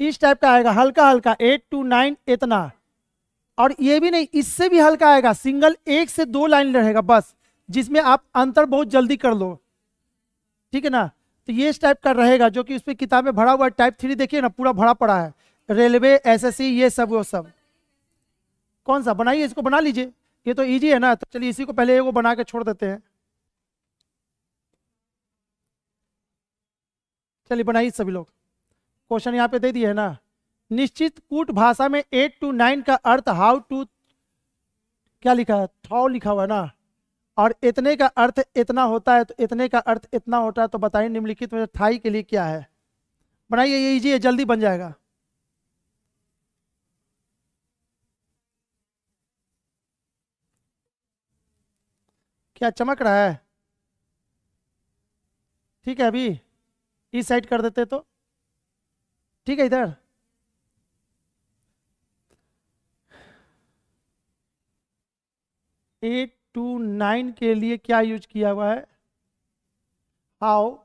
इस टाइप का आएगा हल्का हल्का 8 to 9 इतना। और ये भी नहीं, इससे भी हल्का आएगा, सिंगल 1 से 2 लाइन रहेगा बस, जिसमें आप अंतर बहुत जल्दी कर लो, ठीक है ना। तो ये इस टाइप का रहेगा, जो कि उस पर किताब में भरा हुआ है। टाइप 3 देखिए ना, पूरा भरा पड़ा है, रेलवे, एसएससी, ये सब वो सब। कौन सा बनाइए, इसको बना लीजिए, ये तो इजी है ना। तो चलिए इसी को पहले एगो बना के छोड़ देते हैं। चलिए बनाइए सभी लोग, क्वेश्चन यहाँ पे दे दिए है ना। निश्चित कूट भाषा में 8 to 9 का अर्थ हाउ टू, क्या लिखा है, थॉ लिखा हुआ है ना, और इतने का अर्थ इतना होता है, तो इतने का अर्थ इतना होता है। तो बताइए निम्नलिखित में थाई के लिए क्या है। बनाइए, ये इजी है, जल्दी बन जाएगा। क्या चमक रहा है? ठीक है, अभी इस साइड कर देते तो ठीक है। इधर 8 to 9 के लिए क्या यूज किया हुआ है, हाउ,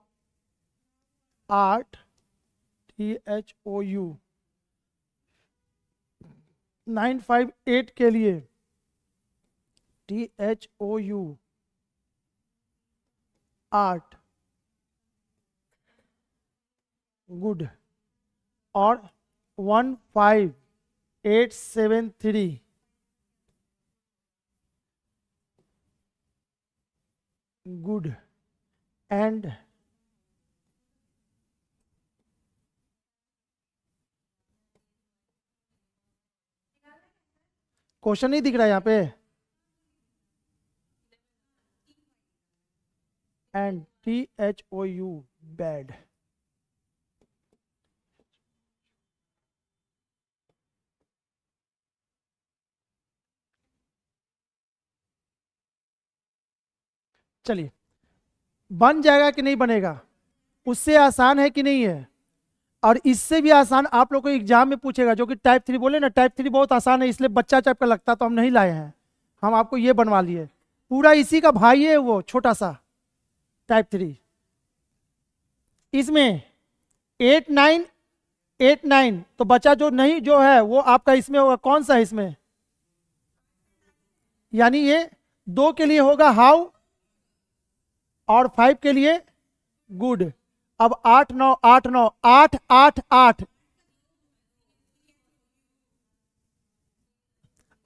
आर्ट, THOU। 958 के लिए THOU, आर्ट, गुड। और 15873 गुड एंड क्वेश्चन नहीं दिख रहा है यहाँ पे, एंड THOU बैड। चलिए बन जाएगा कि नहीं बनेगा, उससे आसान है कि नहीं है, और इससे भी आसान आप लोग को एग्जाम में पूछेगा, जो कि टाइप 3 बोले ना, टाइप 3 बहुत आसान है, इसलिए बच्चा टाइप का लगता तो हम नहीं लाए हैं, हम आपको ये बनवा लिए। पूरा इसी का भाई है वो छोटा सा टाइप 3। इसमें 8 9 8 9, तो बच्चा जो नहीं जो है वो आपका इसमें होगा, कौन सा है इसमें, यानी ये 2 के लिए होगा हाउ, और 5 के लिए गुड। अब 8 9 8 9 8 8 8।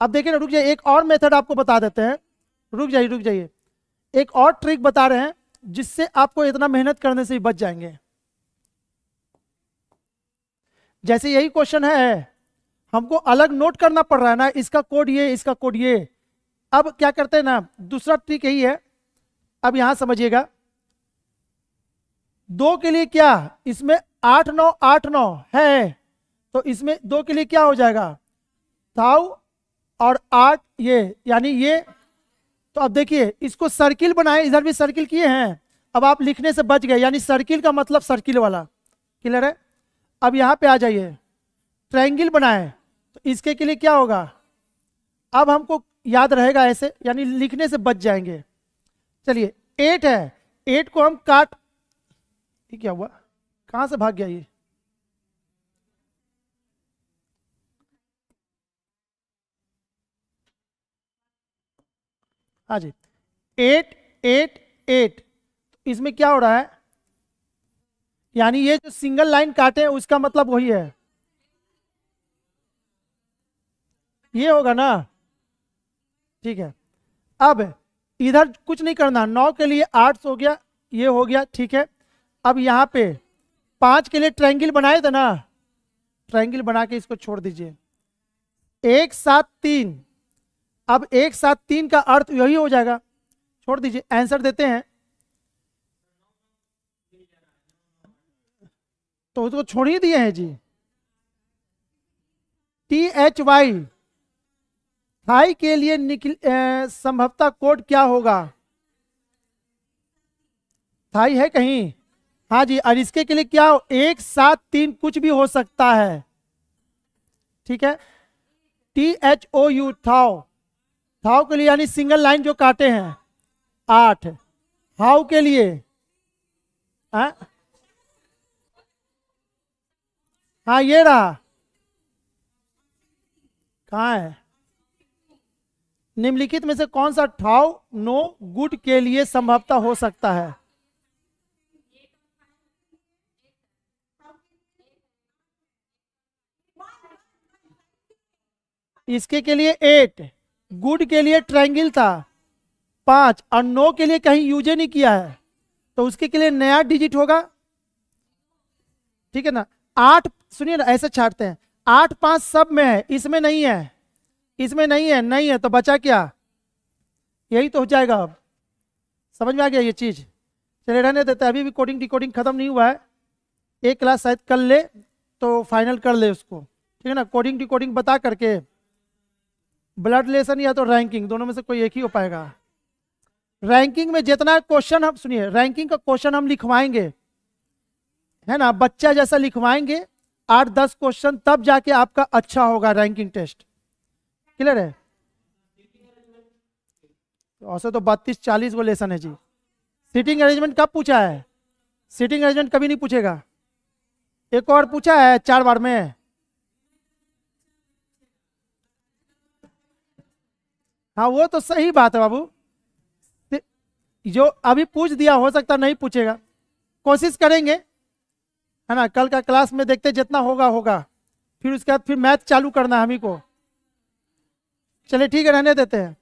अब देखिए ना, रुक जाइए, एक और मेथड आपको बता देते हैं, रुक जाइए रुक जाइए, एक और ट्रिक बता रहे हैं, जिससे आपको इतना मेहनत करने से ही बच जाएंगे। जैसे यही क्वेश्चन है, हमको अलग नोट करना पड़ रहा है ना, इसका कोड ये, इसका कोड ये। अब क्या करते हैं ना, दूसरा ट्रिक यही है। अब यहां समझिएगा, 2 के लिए क्या, इसमें 8 9 8 9 है, तो इसमें 2 के लिए क्या हो जाएगा, थाउ और 8 ये, यानी ये। तो अब देखिए, इसको सर्किल बनाए, इधर भी सर्किल किए हैं, अब आप लिखने से बच गए, यानी सर्किल का मतलब सर्किल वाला, क्लियर है। अब यहां पे आ जाइए, ट्रायंगल बनाए, तो इसके के लिए क्या होगा, अब हमको याद रहेगा ऐसे, यानी लिखने से बच जाएंगे। चलिए 8 है, 8 को हम काट, ये क्या हुआ, कहां से भाग गया ये, हाँ जी, 8 8 8, इसमें क्या हो रहा है, यानी ये जो सिंगल लाइन काटे हैं उसका मतलब वही है, ये होगा ना, ठीक है। अब इधर कुछ नहीं करना, 9 के लिए 8 हो गया, ये हो गया, ठीक है। अब यहाँ पे 5 के लिए ट्रायंगल बनाए थे ना, ट्रायंगल बना के इसको छोड़ दीजिए, 1 7 3। अब 1 7 3 का अर्थ यही हो जाएगा, छोड़ दीजिए, आंसर देते हैं। तो उसको छोड़ ही दिए हैं जी। THY थाई के लिए संभवतः कोड क्या होगा? थाई है कहीं? हाँ जी, और इसके के लिए क्या 1 7 3 कुछ भी हो सकता है, ठीक है। THOU थाओ, थाओ के लिए यानी सिंगल लाइन जो काटे हैं 8। हाउ के लिए हाँ ये रहा, कहाँ है? निम्नलिखित में से कौन सा ठाव नो गुड के लिए संभवतः हो सकता है? इसके के लिए 8, गुड के लिए ट्रायंगल था 5, और नो के लिए कहीं यूज नहीं किया है, तो उसके के लिए नया डिजिट होगा, ठीक है ना। 8 सुनिए ना, ऐसे छाटते हैं, 8 5 सब में है, इसमें नहीं है, इसमें नहीं है, नहीं है तो बचा क्या? यही तो हो जाएगा। अब समझ में आ गया ये चीज? चलिए रहने देते हैं, अभी भी कोडिंग डिकोडिंग खत्म नहीं हुआ है, एक क्लास शायद कर ले तो फाइनल कर ले उसको, ठीक है ना। कोडिंग डिकोडिंग बता करके ब्लड रिलेशन या तो रैंकिंग, दोनों में से कोई एक ही हो पाएगा। रैंकिंग में जितना क्वेश्चन हम, सुनिए, रैंकिंग का क्वेश्चन हम लिखवाएंगे, है ना, बच्चा जैसा लिखवाएंगे 8-10 क्वेश्चन, तब जाके आपका अच्छा होगा रैंकिंग टेस्ट। क्लियर है? औसत तो 32-40 को लेसन है जी। सीटिंग अरेंजमेंट कब पूछा है? सीटिंग अरेंजमेंट कभी नहीं पूछेगा। एक और पूछा है 4 बार में। हाँ वो तो सही बात है बाबू, जो अभी पूछ दिया हो सकता नहीं पूछेगा, कोशिश करेंगे, है ना। कल का क्लास में देखते जितना होगा होगा, फिर उसके बाद फिर मैथ चालू करना है हम ही को। चलिए ठीक है, रहने देते हैं।